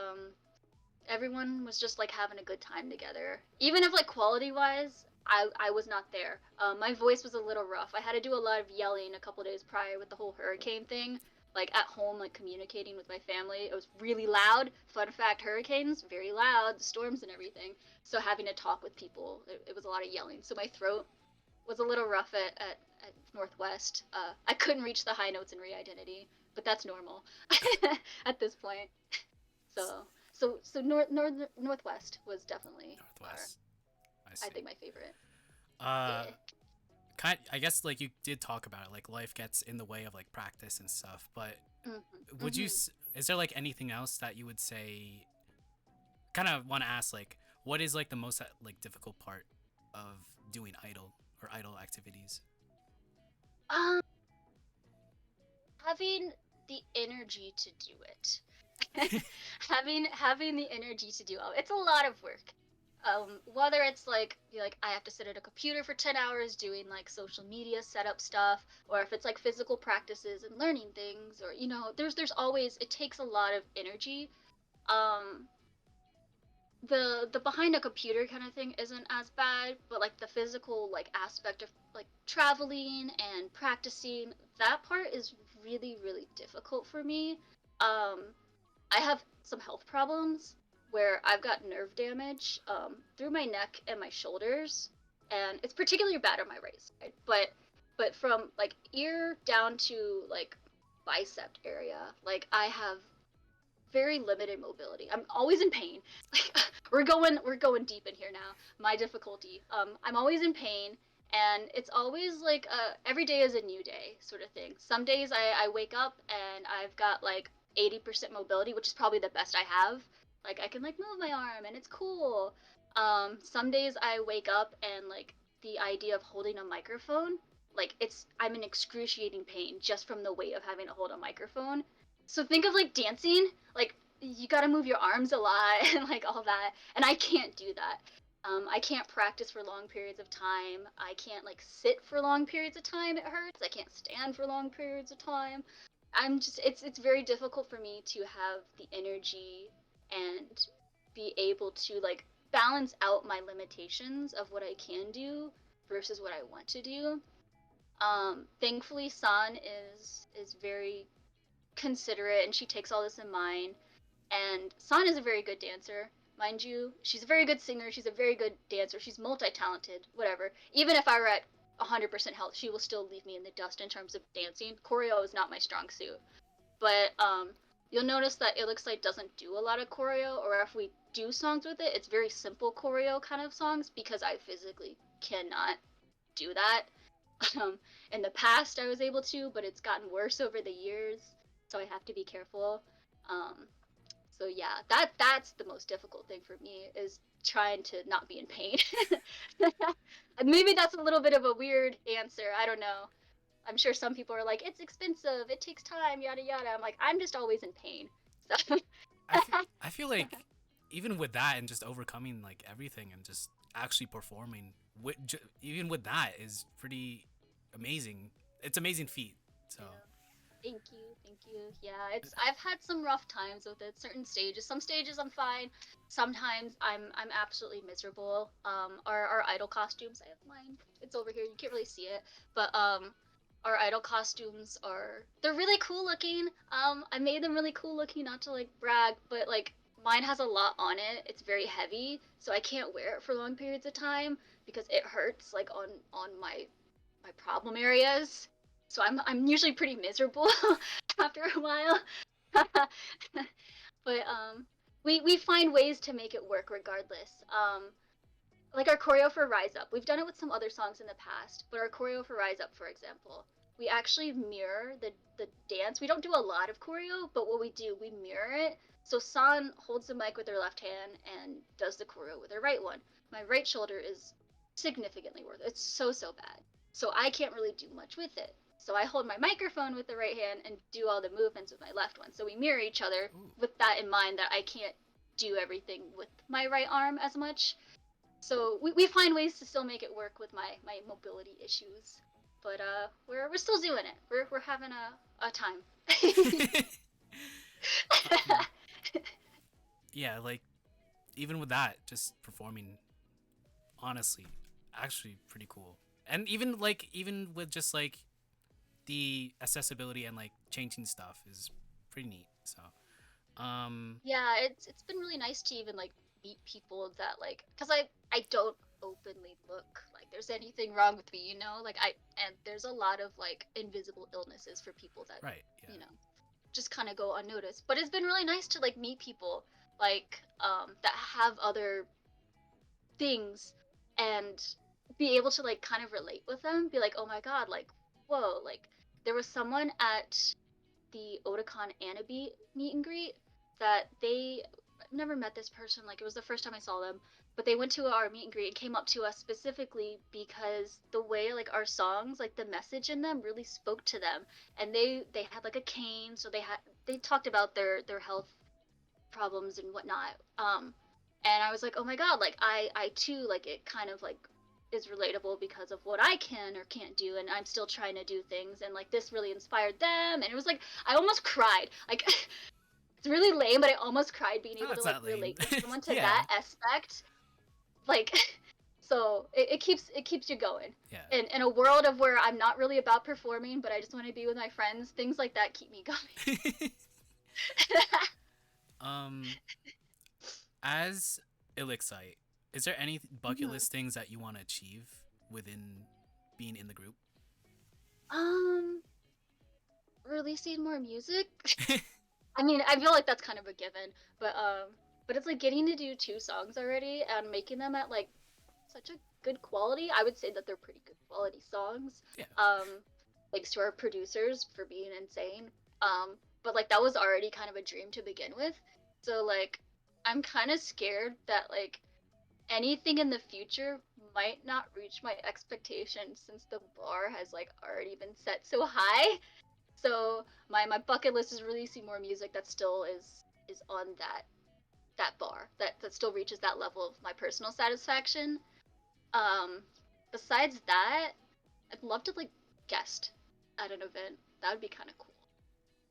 everyone was just like having a good time together. Even if like quality wise, I was not there. My voice was a little rough. I had to do a lot of yelling a couple days prior with the whole hurricane thing. Like at home, like communicating with my family, it was really loud. Fun fact: hurricanes, very loud, storms and everything. So having to talk with people, it was a lot of yelling. So my throat was a little rough at Northwest. I couldn't reach the high notes in Re-Identity, but that's normal at this point. So Northwest was definitely Northwest. I think my favorite. I guess like you did talk about it, like life gets in the way of like practice and stuff, but would you is there like anything else that you would say, kind of want to ask, like what is like the most like difficult part of doing idol or idol activities? Having the energy to do it. having the energy to do it. It's a lot of work. Whether it's like I have to sit at a computer for 10 hours doing like social media setup stuff, or if it's like physical practices and learning things, or there's always, it takes a lot of energy. the behind a computer kind of thing isn't as bad, but like the physical like aspect of like traveling and practicing, that part is really difficult for me. Um, I have some health problems where I've got nerve damage through my neck and my shoulders, and it's particularly bad on my right side. But from like ear down to like bicep area, like I have very limited mobility. I'm always in pain. Like we're going deep in here now. My difficulty. I'm always in pain, and it's always like every day is a new day sort of thing. Some days I wake up and I've got like 80% mobility, which is probably the best I have. Like I can like move my arm and it's cool. Some days I wake up and like the idea of holding a microphone, like I'm in excruciating pain just from the weight of having to hold a microphone. So think of like dancing, like you got to move your arms a lot and like all that, and I can't do that. I can't practice for long periods of time. I can't like sit for long periods of time. It hurts. I can't stand for long periods of time. It's very difficult for me to have the energy and be able to like balance out my limitations of what I can do versus what I want to do. Thankfully, San is very considerate and she takes all this in mind. And San is a very good dancer, mind you. She's a very good singer. She's a very good dancer. She's multi-talented. Whatever. Even if I were at 100% health, she will still leave me in the dust in terms of dancing. Choreo is not my strong suit. But you'll notice that ILLIXCITE doesn't do a lot of choreo, or if we do songs with it, it's very simple choreo kind of songs because I physically cannot do that. In the past, I was able to, but it's gotten worse over the years, so I have to be careful. So yeah, that's the most difficult thing for me is trying to not be in pain. Maybe that's a little bit of a weird answer. I don't know. I'm sure some people are like, it's expensive, it takes time, yada yada. I'm like, I'm just always in pain. So I feel like even with that and just overcoming like everything and just actually performing, even with that is pretty amazing. It's amazing feat. So. Yeah. Thank you. Yeah, I've had some rough times with it. Certain stages, some stages I'm fine. Sometimes I'm absolutely miserable. Our idol costumes, I have mine. It's over here. You can't really see it, but our idol costumes they're really cool looking. I made them really cool looking, not to like brag, but like mine has a lot on it. It's very heavy, so I can't wear it for long periods of time because it hurts like on my problem areas. So I'm usually pretty miserable after a while. But we find ways to make it work regardless. Like our choreo for Rise Up. We've done it with some other songs in the past, but our choreo for Rise Up, for example, we actually mirror the dance. We don't do a lot of choreo, but what we do, we mirror it. So San holds the mic with her left hand and does the choreo with her right one. My right shoulder is significantly worse. It's so bad. So I can't really do much with it. So I hold my microphone with the right hand and do all the movements with my left one. So we mirror each other with that in mind that I can't do everything with my right arm as much. So we find ways to still make it work with my mobility issues. But we're still doing it. We're having a time. Yeah, like even with that, just performing, honestly, actually pretty cool. And even with just like the accessibility and like changing stuff is pretty neat. So yeah, it's been really nice to even like meet people that like, because I don't openly look like there's anything wrong with me, you know, like and there's a lot of like invisible illnesses for people that right, yeah. you know, just kind of go unnoticed. But it's been really nice to like meet people like that have other things and be able to like kind of relate with them, be like, oh my god, like whoa, like there was someone at the Otakon Anabe meet and greet that I've never met this person, like it was the first time I saw them, but they went to our meet and greet and came up to us specifically because the way like our songs, like the message in them really spoke to them, and they had like a cane, so they talked about their health problems and whatnot. And I was like, oh my god, like I too, like it kind of like is relatable because of what I can or can't do, and I'm still trying to do things, and like this really inspired them, and it was like I almost cried, like it's really lame, but I almost cried being able it's to like not lame. relate with someone to Yeah. that aspect. Like, so it keeps you going. Yeah. In a world of where I'm not really about performing, but I just want to be with my friends, things like that keep me going. um, as ILLIXCITE, is there any bucket list things that you want to achieve within being in the group? Releasing more music. I mean, I feel like that's kind of a given, but it's like getting to do 2 songs already and making them at like such a good quality. I would say that they're pretty good quality songs. Yeah. Thanks to our producers for being insane. But like that was already kind of a dream to begin with. So like I'm kind of scared that like anything in the future might not reach my expectations since the bar has like already been set so high. So my bucket list is releasing more music that still is on that bar that still reaches that level of my personal satisfaction. Um, Besides that, I'd love to like guest at an event. That would be kind of cool.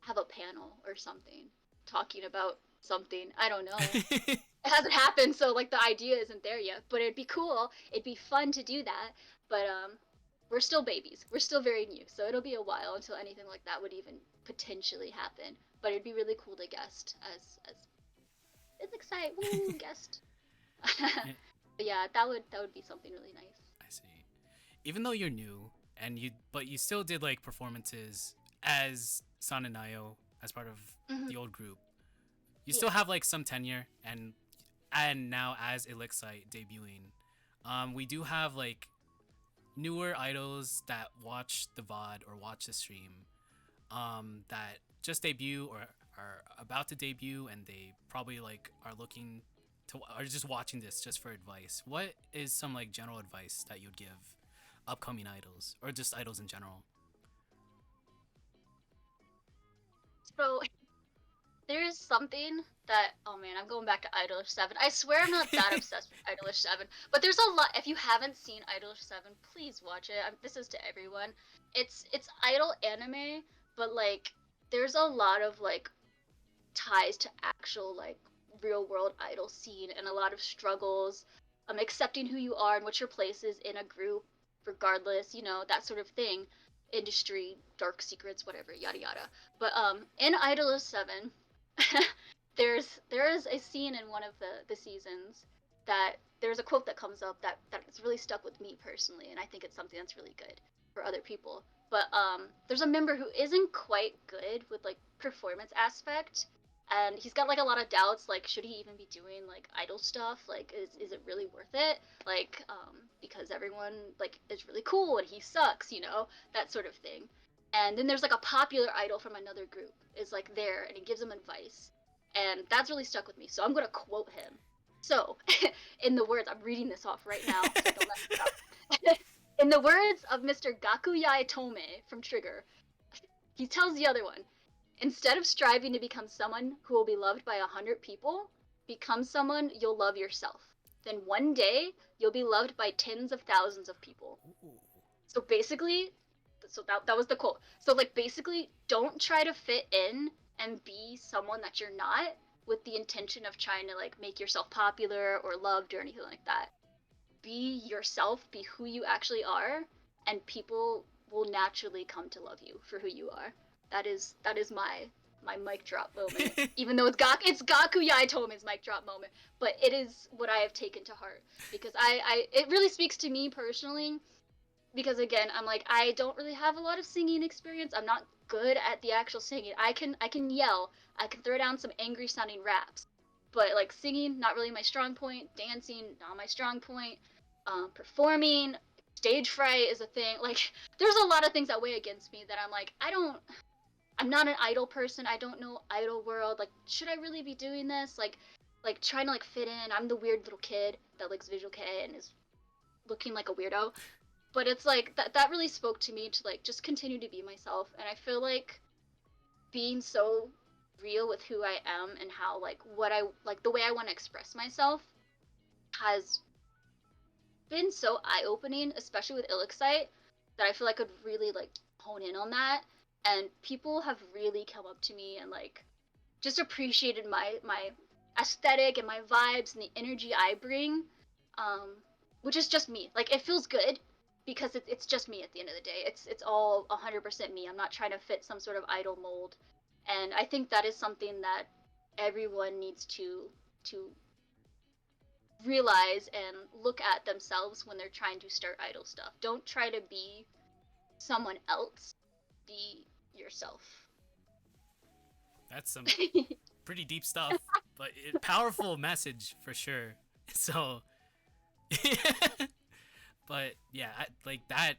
Have a panel or something talking about something. I don't know. It hasn't happened, so like the idea isn't there yet. But it'd be cool. It'd be fun to do that. But we're still babies. We're still very new, so it'll be a while until anything like that would even potentially happen. But it'd be really cool to guest as ILLIXCITE, woo, guest. But yeah, that would be something really nice. I see. Even though you're new and but you still did like performances as San and Nayo as part of the old group. You still have like some tenure, and now as ILLIXCITE debuting, we do have like newer idols that watch the VOD or watch the stream, that just debut or are about to debut, and they probably like are just watching this just for advice. What is some like general advice that you'd give upcoming idols or just idols in general? So there is something that, oh man, I'm going back to Idolish 7. I swear I'm not that obsessed with Idolish 7, but there's a lot. If you haven't seen Idolish 7, please watch it. This is to everyone. It's idol anime, but like there's a lot of like ties to actual like real world idol scene and a lot of struggles, accepting who you are and what your place is in a group, regardless, that sort of thing. Industry, dark secrets, whatever, yada yada. But in Idol 7, there is a scene in one of the seasons that there's a quote that comes up that has really stuck with me personally, and I think it's something that's really good for other people. But there's a member who isn't quite good with like performance aspect, and he's got like a lot of doubts, like should he even be doing like idol stuff, like is it really worth it, like because everyone like is really cool and he sucks, that sort of thing. And then there's like a popular idol from another group is like there and he gives him advice, and that's really stuck with me, so I'm gonna quote him. So in the words, I'm reading this off right now so I don't mess it up. In the words of Mr. Gakuya Tome from Trigger, he tells the other one, instead of striving to become someone who will be loved by 100 people, become someone you'll love yourself. Then one day, you'll be loved by tens of thousands of people. Ooh. So basically, that was the quote. So like basically, don't try to fit in and be someone that you're not with the intention of trying to like make yourself popular or loved or anything like that. Be yourself, be who you actually are, and people will naturally come to love you for who you are. That is my mic drop moment. Even though it's Gaku Yaitome's mic drop moment, but it is what I have taken to heart, because it really speaks to me personally, because again, I'm like, I don't really have a lot of singing experience. I'm not good at the actual singing. I can yell, I can throw down some angry sounding raps, but like singing, not really my strong point. Dancing, not my strong point. Performing, stage fright is a thing. Like, there's a lot of things that weigh against me that I'm like, I'm not an idol person. I don't know idol world. Like, should I really be doing this? Like trying to like fit in. I'm the weird little kid that likes Visual K and is looking like a weirdo. But it's like that really spoke to me to like just continue to be myself. And I feel like being so real with who I am and how like what I like the way I want to express myself has been so eye-opening, especially with ILLIXCITE, that I feel like I could really like hone in on that. And people have really come up to me and like just appreciated my aesthetic and my vibes and the energy I bring, which is just me. Like, it feels good because it's just me at the end of the day. It's all 100% me. I'm not trying to fit some sort of idol mold, and I think that is something that everyone needs to realize and look at themselves when they're trying to start idol stuff. Don't try to be someone else. Be yourself. That's some pretty deep stuff, but powerful message for sure. So, but yeah, like that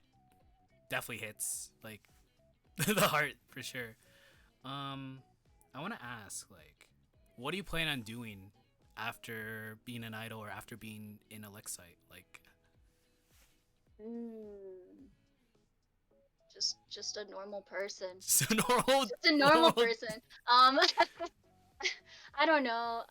definitely hits like the heart for sure. I want to ask, like, what do you plan on doing after being an idol or after being in ILLIXCITE? Like, Just a normal person. so normal. Just a normal person. I don't know.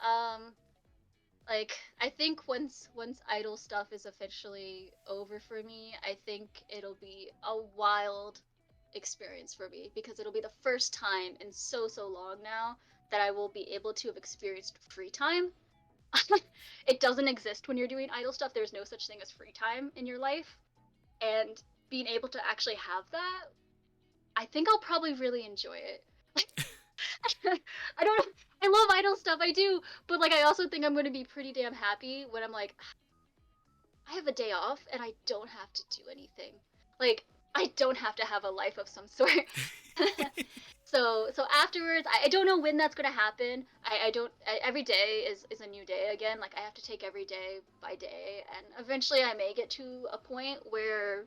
Like, I think once idol stuff is officially over for me, I think it'll be a wild experience for me because it'll be the first time in so long now that I will be able to have experienced free time. It doesn't exist when you're doing idol stuff. There's no such thing as free time in your life, and being able to actually have that, I think I'll probably really enjoy it. I don't. I love idol stuff. I do, but like I also think I'm gonna be pretty damn happy when I'm like, I have a day off and I don't have to do anything. Like I don't have to have a life of some sort. So afterwards, I don't know when that's gonna happen. I don't. Every day is a new day again. Like I have to take every day by day, and eventually I may get to a point where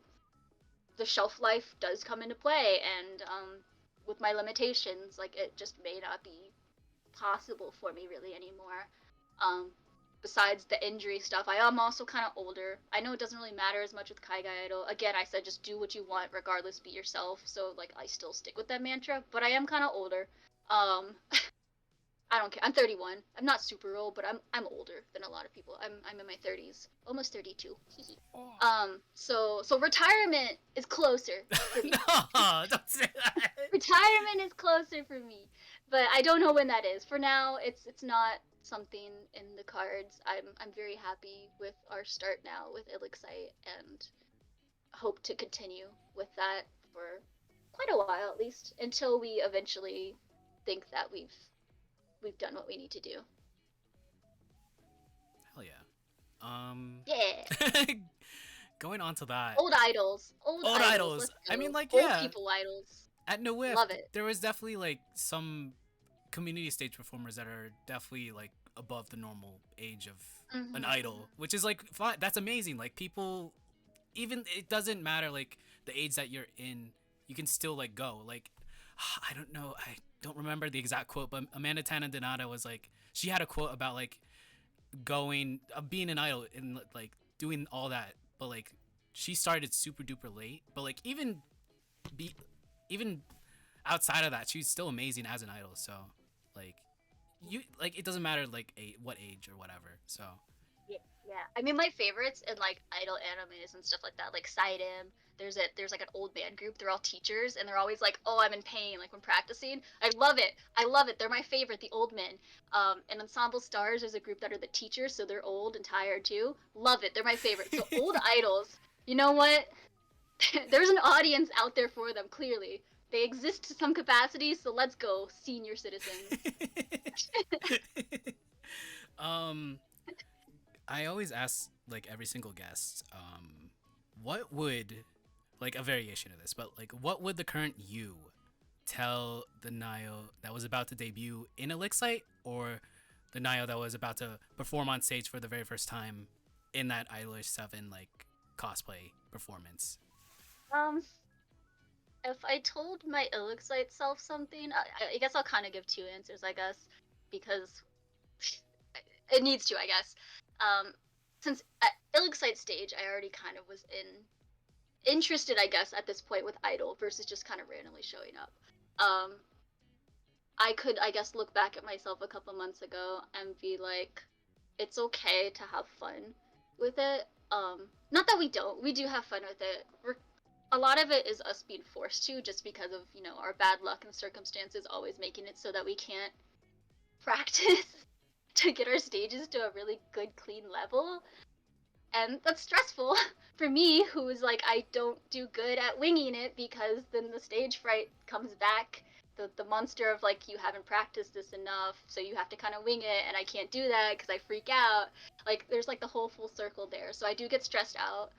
the shelf life does come into play, and with my limitations, like it just may not be possible for me really anymore. Um, Besides the injury stuff, I am also kind of older. I know it doesn't really matter as much with Kaigai Idol. Again, I said just do what you want, regardless, be yourself. So like I still stick with that mantra, but I am kind of older. Um, I don't care. I'm 31. I'm not super old, but I'm older than a lot of people. I'm in my 30s, almost 32. So retirement is closer for me. No, don't say that. Retirement is closer for me, but I don't know when that is. For now, it's not something in the cards. I'm very happy with our start now with ILLIXCITE and hope to continue with that for quite a while at least until we eventually think that we've done what we need to do. Hell yeah. Yeah. Going on to that. Old idols. Old idols. I mean, like, old yeah. people idols. At NoWIF, Love it. there was definitely like some community stage performers that are definitely like above the normal age of an idol, which is like fine. That's amazing. Like people, even it doesn't matter like the age that you're in, you can still like go. Like I don't know, I don't remember the exact quote, but Amanda Tana Donata was like, she had a quote about like going being an idol and like doing all that, but like she started super duper late, but like even outside of that, she's still amazing as an idol. So like you like it doesn't matter like what age or whatever. So Yeah. I mean, my favorites in like idol animes and stuff like that, like Sidem. There's like an old band group. They're all teachers, and they're always like, "Oh, I'm in pain," like when practicing. I love it. I love it. They're my favorite. The old men. And Ensemble Stars is a group that are the teachers, so they're old and tired too. Love it. They're my favorite. So old idols. You know what? There's an audience out there for them. Clearly, they exist to some capacity. So let's go, senior citizens. I always ask like every single guest, what would like a variation of this, but like what would the current you tell the Nayo that was about to debut in ILLIXCITE, or the Nayo that was about to perform on stage for the very first time in that IDOLEYEZ 7 like cosplay performance? If I told my ILLIXCITE self something, I guess I'll kind of give two answers, I guess, because it needs to, I guess. Since at ILLIXCITE stage, I already kind of was interested, I guess, at this point with Idol versus just kind of randomly showing up. I could, I guess, look back at myself a couple months ago and be like, it's okay to have fun with it. Not that we don't, we do have fun with it. A lot of it is us being forced to, just because of, you know, our bad luck and circumstances always making it so that we can't practice to get our stages to a really good, clean level. And that's stressful for me, who is like, I don't do good at winging it because then the stage fright comes back. The monster of like, you haven't practiced this enough, so you have to kind of wing it, and I can't do that because I freak out. Like, there's like the whole full circle there. So I do get stressed out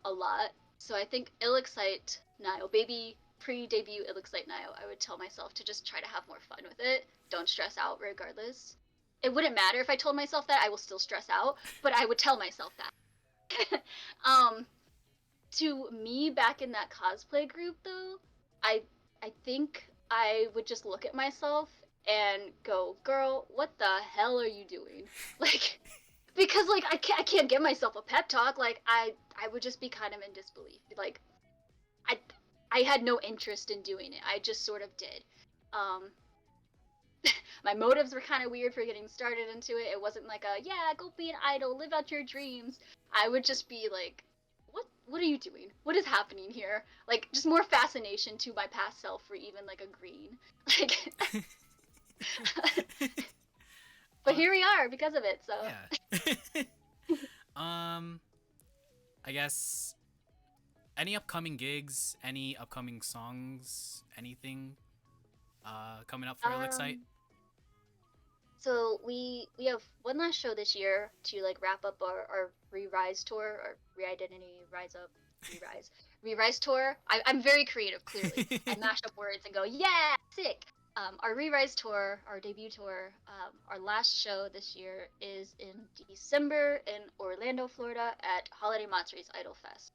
a lot. So I think ILLIXCITE Nayo, baby pre-debut ILLIXCITE Nayo, I would tell myself to just try to have more fun with it. Don't stress out regardless. It wouldn't matter if I told myself that, I will still stress out, but I would tell myself that. To me back in that cosplay group though, I think I would just look at myself and go, girl, what the hell are you doing? Like, because like I can't give myself a pep talk. Like I would just be kind of in disbelief. Like I had no interest in doing it. I just sort of did. Um, my motives were kind of weird for getting started into it. It wasn't like a, yeah, go be an idol, live out your dreams. I would just be like, what are you doing? What is happening here? Like, just more fascination to my past self for even like agreeing. Like, but here we are because of it. So Yeah. I guess any upcoming gigs, any upcoming songs, anything coming up for ILLIXCITE? So we have one last show this year to like wrap up our Re-Rise tour, or Re-Identity, Rise Up, Re-Rise. Re-Rise tour. I'm very creative, clearly. I mash up words and go, yeah, sick. Our Re-Rise tour, our debut tour, our last show this year is in December in Orlando, Florida at Holiday Matsuri's Idol Fest.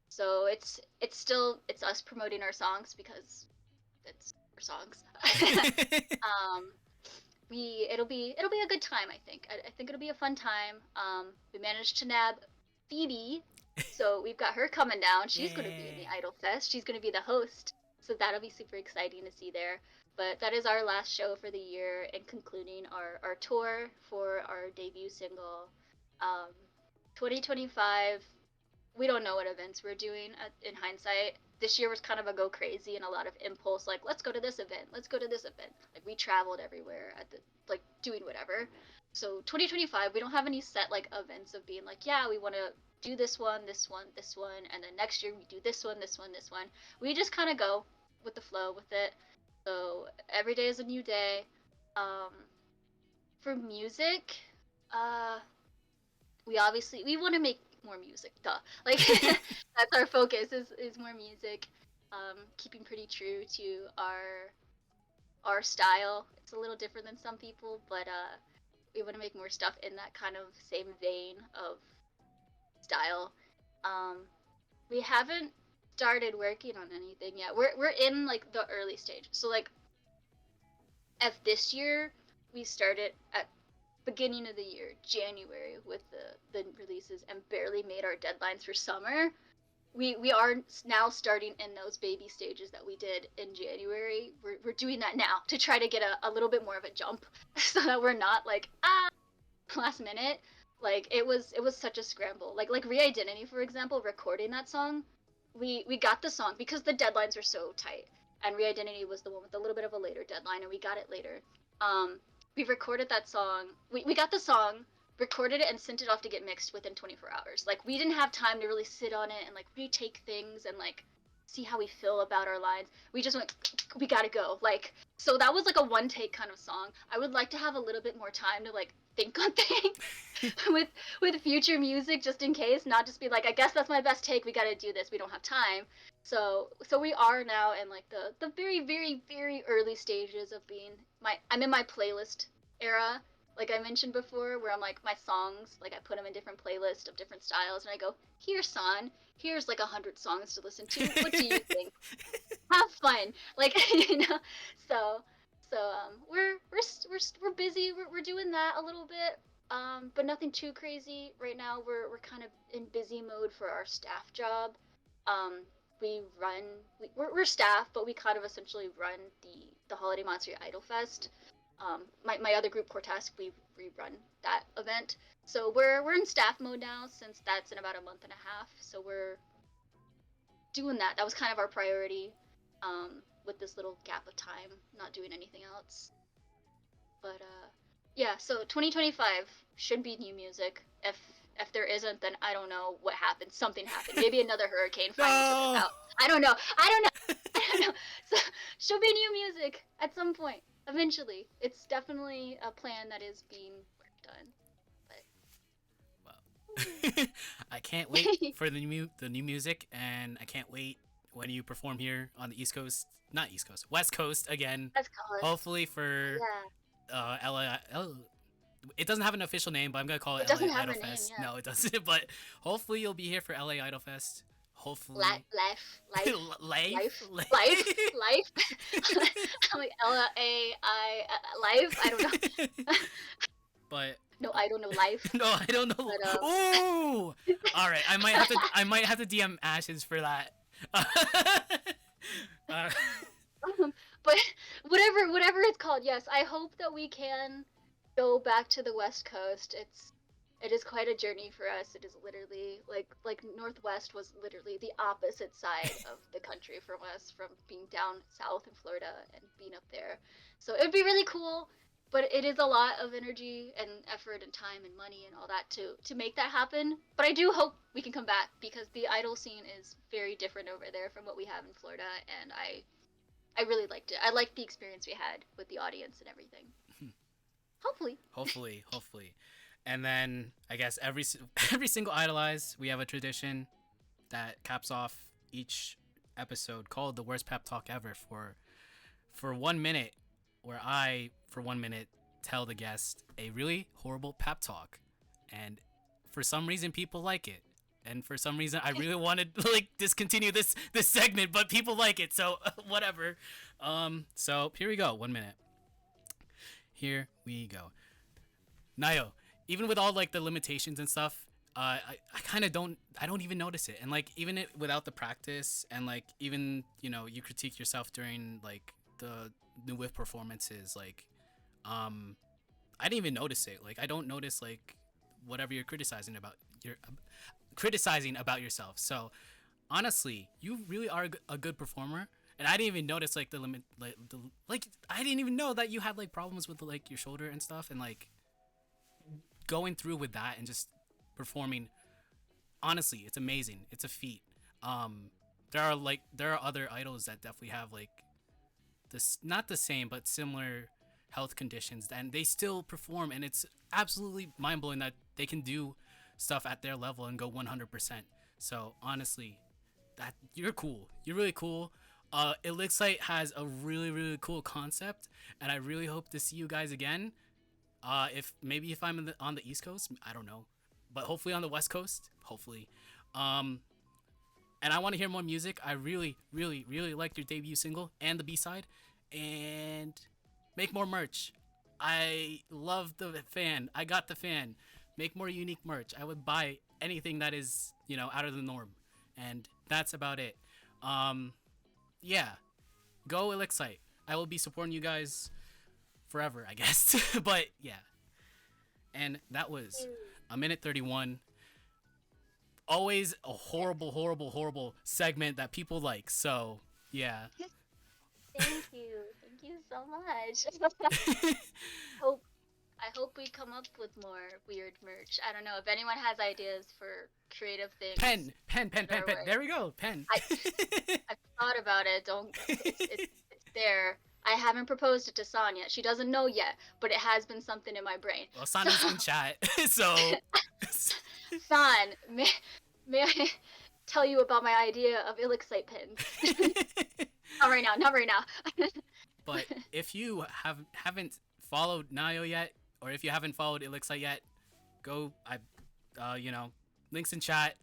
So it's still us promoting our songs because it's our songs. It'll be a good time. I think it'll be a fun time. We managed to nab Phoebe, so we've got her coming down. She's going to be in the Idol Fest. She's going to be the host, so that'll be super exciting to see there. But that is our last show for the year and concluding our tour for our debut single. 2025, we don't know what events we're doing in hindsight. This year was kind of a go crazy and a lot of impulse, like, let's go to this event, let's go to this event. Like, we traveled everywhere at the, like, doing whatever. So 2025, we don't have any set, like, events of being like, yeah, we want to do this one, this one, this one, and then next year we do this one, this one, this one. We just kind of go with the flow with it. So every day is a new day. For music, we want to make more music, duh. Like, that's our focus is more music. Keeping pretty true to our style. It's a little different than some people, but we want to make more stuff in that kind of same vein of style. We haven't started working on anything yet. We're in like the early stage. So like, at this year, we started at beginning of the year, January, with the releases and barely made our deadlines for summer. We are now starting in those baby stages that we did in January. We're doing that now to try to get a little bit more of a jump so that we're not like, last minute. Like, it was such a scramble. Like Re-Identity, for example, recording that song, we got the song because the deadlines were so tight. And Re-Identity was the one with a little bit of a later deadline, and we got it later. We recorded that song. We got the song, recorded it, and sent it off to get mixed within 24 hours. Like, we didn't have time to really sit on it and, like, retake things and, like, see how we feel about our lines. We just went, we gotta go. Like, so that was, like, a one-take kind of song. I would like to have a little bit more time to, like, think on things with future music, just in case. Not just be like, I guess that's my best take, we gotta do this, we don't have time. So we are now in like the very, very, very early stages of being I'm in my playlist era, like I mentioned before, where I'm like, my songs, like I put them in different playlists of different styles, and I go, here, son, here's like 100 songs to listen to. What do you think? Have fun, like, you know. So we're busy. We're doing that a little bit, but nothing too crazy right now. We're kind of in busy mode for our staff job. We're staff, but we kind of essentially run the Holiday Matsuri Idol Fest. My other group, Cortask, we run that event. So we're in staff mode now, since that's in about a month and a half. So we're doing that. That was kind of our priority. with this little gap of time, not doing anything else. But yeah, so 2025 should be new music. If there isn't, then I don't know what happened. Something happened. Maybe another hurricane finally took us out. I don't know. I don't know. So should be new music at some point. Eventually, it's definitely a plan that is being worked on. Well, I can't wait for the new music, and I can't wait when you perform here on the East Coast, not East Coast, West Coast again. Let's call it. Hopefully for it doesn't have an official name, but I'm gonna call it doesn't LA have a Idol name, Fest. yeah. No, it doesn't. But hopefully you'll be here for LA Idol Fest. Hopefully. Life. Life. I'm like life. I don't know. But No, I don't know life. no, I don't know. But, Ooh. All right, I might have to DM Ashes for that. But whatever it's called, yes, I hope that we can go back to the West Coast. It is quite a journey for us. It is literally like Northwest was literally the opposite side of the country from us, from being down south in Florida and being up there. So it would be really cool, but it is a lot of energy and effort and time and money and all that to make that happen. But I do hope we can come back, because the idol scene is very different over there from what we have in Florida, and I really liked it. I liked the experience we had with the audience and everything. Hopefully. Hopefully. And then I guess every single Idolize, we have a tradition that caps off each episode called the worst pep talk ever for 1 minute, where I for 1 minute tell the guest a really horrible pep talk, and for some reason people like it, and for some reason I really wanted to like discontinue this segment, but people like it, so whatever. So here we go. 1 minute. Here we go. Nayo, even with all like the limitations and stuff, I kind of don't even notice it, and like even without the practice, and like even you critique yourself during like the new whip performances, like I didn't even notice it. Like I don't notice like whatever you're criticizing about yourself. So honestly, you really are a good performer, and I didn't even notice like the limit, like I didn't even know that you had like problems with like your shoulder and stuff, and like going through with that and just performing, honestly, it's amazing. It's a feat. There are other idols that definitely have like this, not the same but similar health conditions, and they still perform, and it's absolutely mind-blowing that they can do stuff at their level and go 100%. So honestly, that you're cool. You're really cool. ILLIXCITE has a really cool concept, and I really hope to see you guys again. If I'm on the East Coast, I don't know, but hopefully on the West Coast, hopefully. And I want to hear more music. I really liked your debut single and the B-side, and make more merch. I love the fan. I got the fan. Make more unique merch. I would buy anything that is, out of the norm, and that's about it. Yeah, go ILLIXCITE. I will be supporting you guys forever, I guess. But yeah, and that was a minute 31. Always a horrible segment that people like. So yeah. Thank you so much. I hope we come up with more weird merch. I don't know if anyone has ideas for creative things. Pen. There we go. Pen. I've thought about it. It's there. I haven't proposed it to San yet. She doesn't know yet, but it has been something in my brain. Well, San is in chat, so. San, may I tell you about my idea of ILLIXCITE pins? Not right now. But if you haven't followed Nayo yet, or if you haven't followed ILLIXCITE yet, go. Links in chat.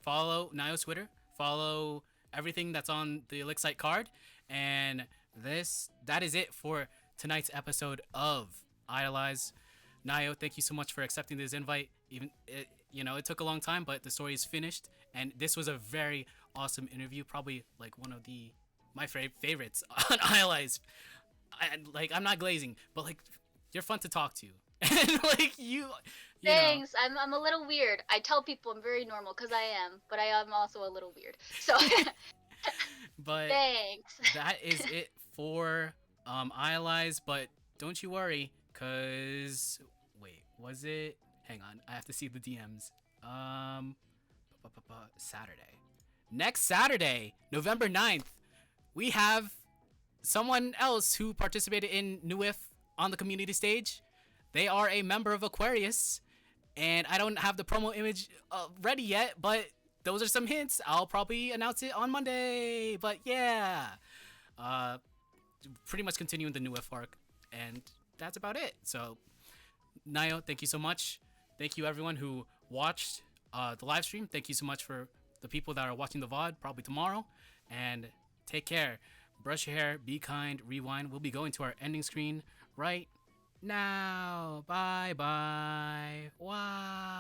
Follow Nayo's Twitter. Follow everything that's on the ILLIXCITE card, and that is it for tonight's episode of Idolize. Nayo, thank you so much for accepting this invite. Even it took a long time, but the story is finished, and this was a very awesome interview. Probably like one of my favorites on Idolize. I'm not glazing, but like you're fun to talk to, and like you Thanks. I'm a little weird. I tell people I'm very normal because I am, but I am also a little weird. So. But Thanks. that is it for ILLIXCITE. But don't you worry, cause wait, was it? Hang on, I have to see the DMs. Saturday. Next Saturday, November 9th, we have someone else who participated in NUIF on the community stage. They are a member of Aquarius, and I don't have the promo image ready yet, but those are some hints. I'll probably announce it on Monday. But yeah, pretty much continuing the NUIF arc, and that's about it. So, Nayo, thank you so much. Thank you everyone who watched the live stream. Thank you so much for the people that are watching the VOD probably tomorrow. And take care. Brush your hair, be kind, rewind. We'll be going to our ending screen right now. Bye bye. Wow.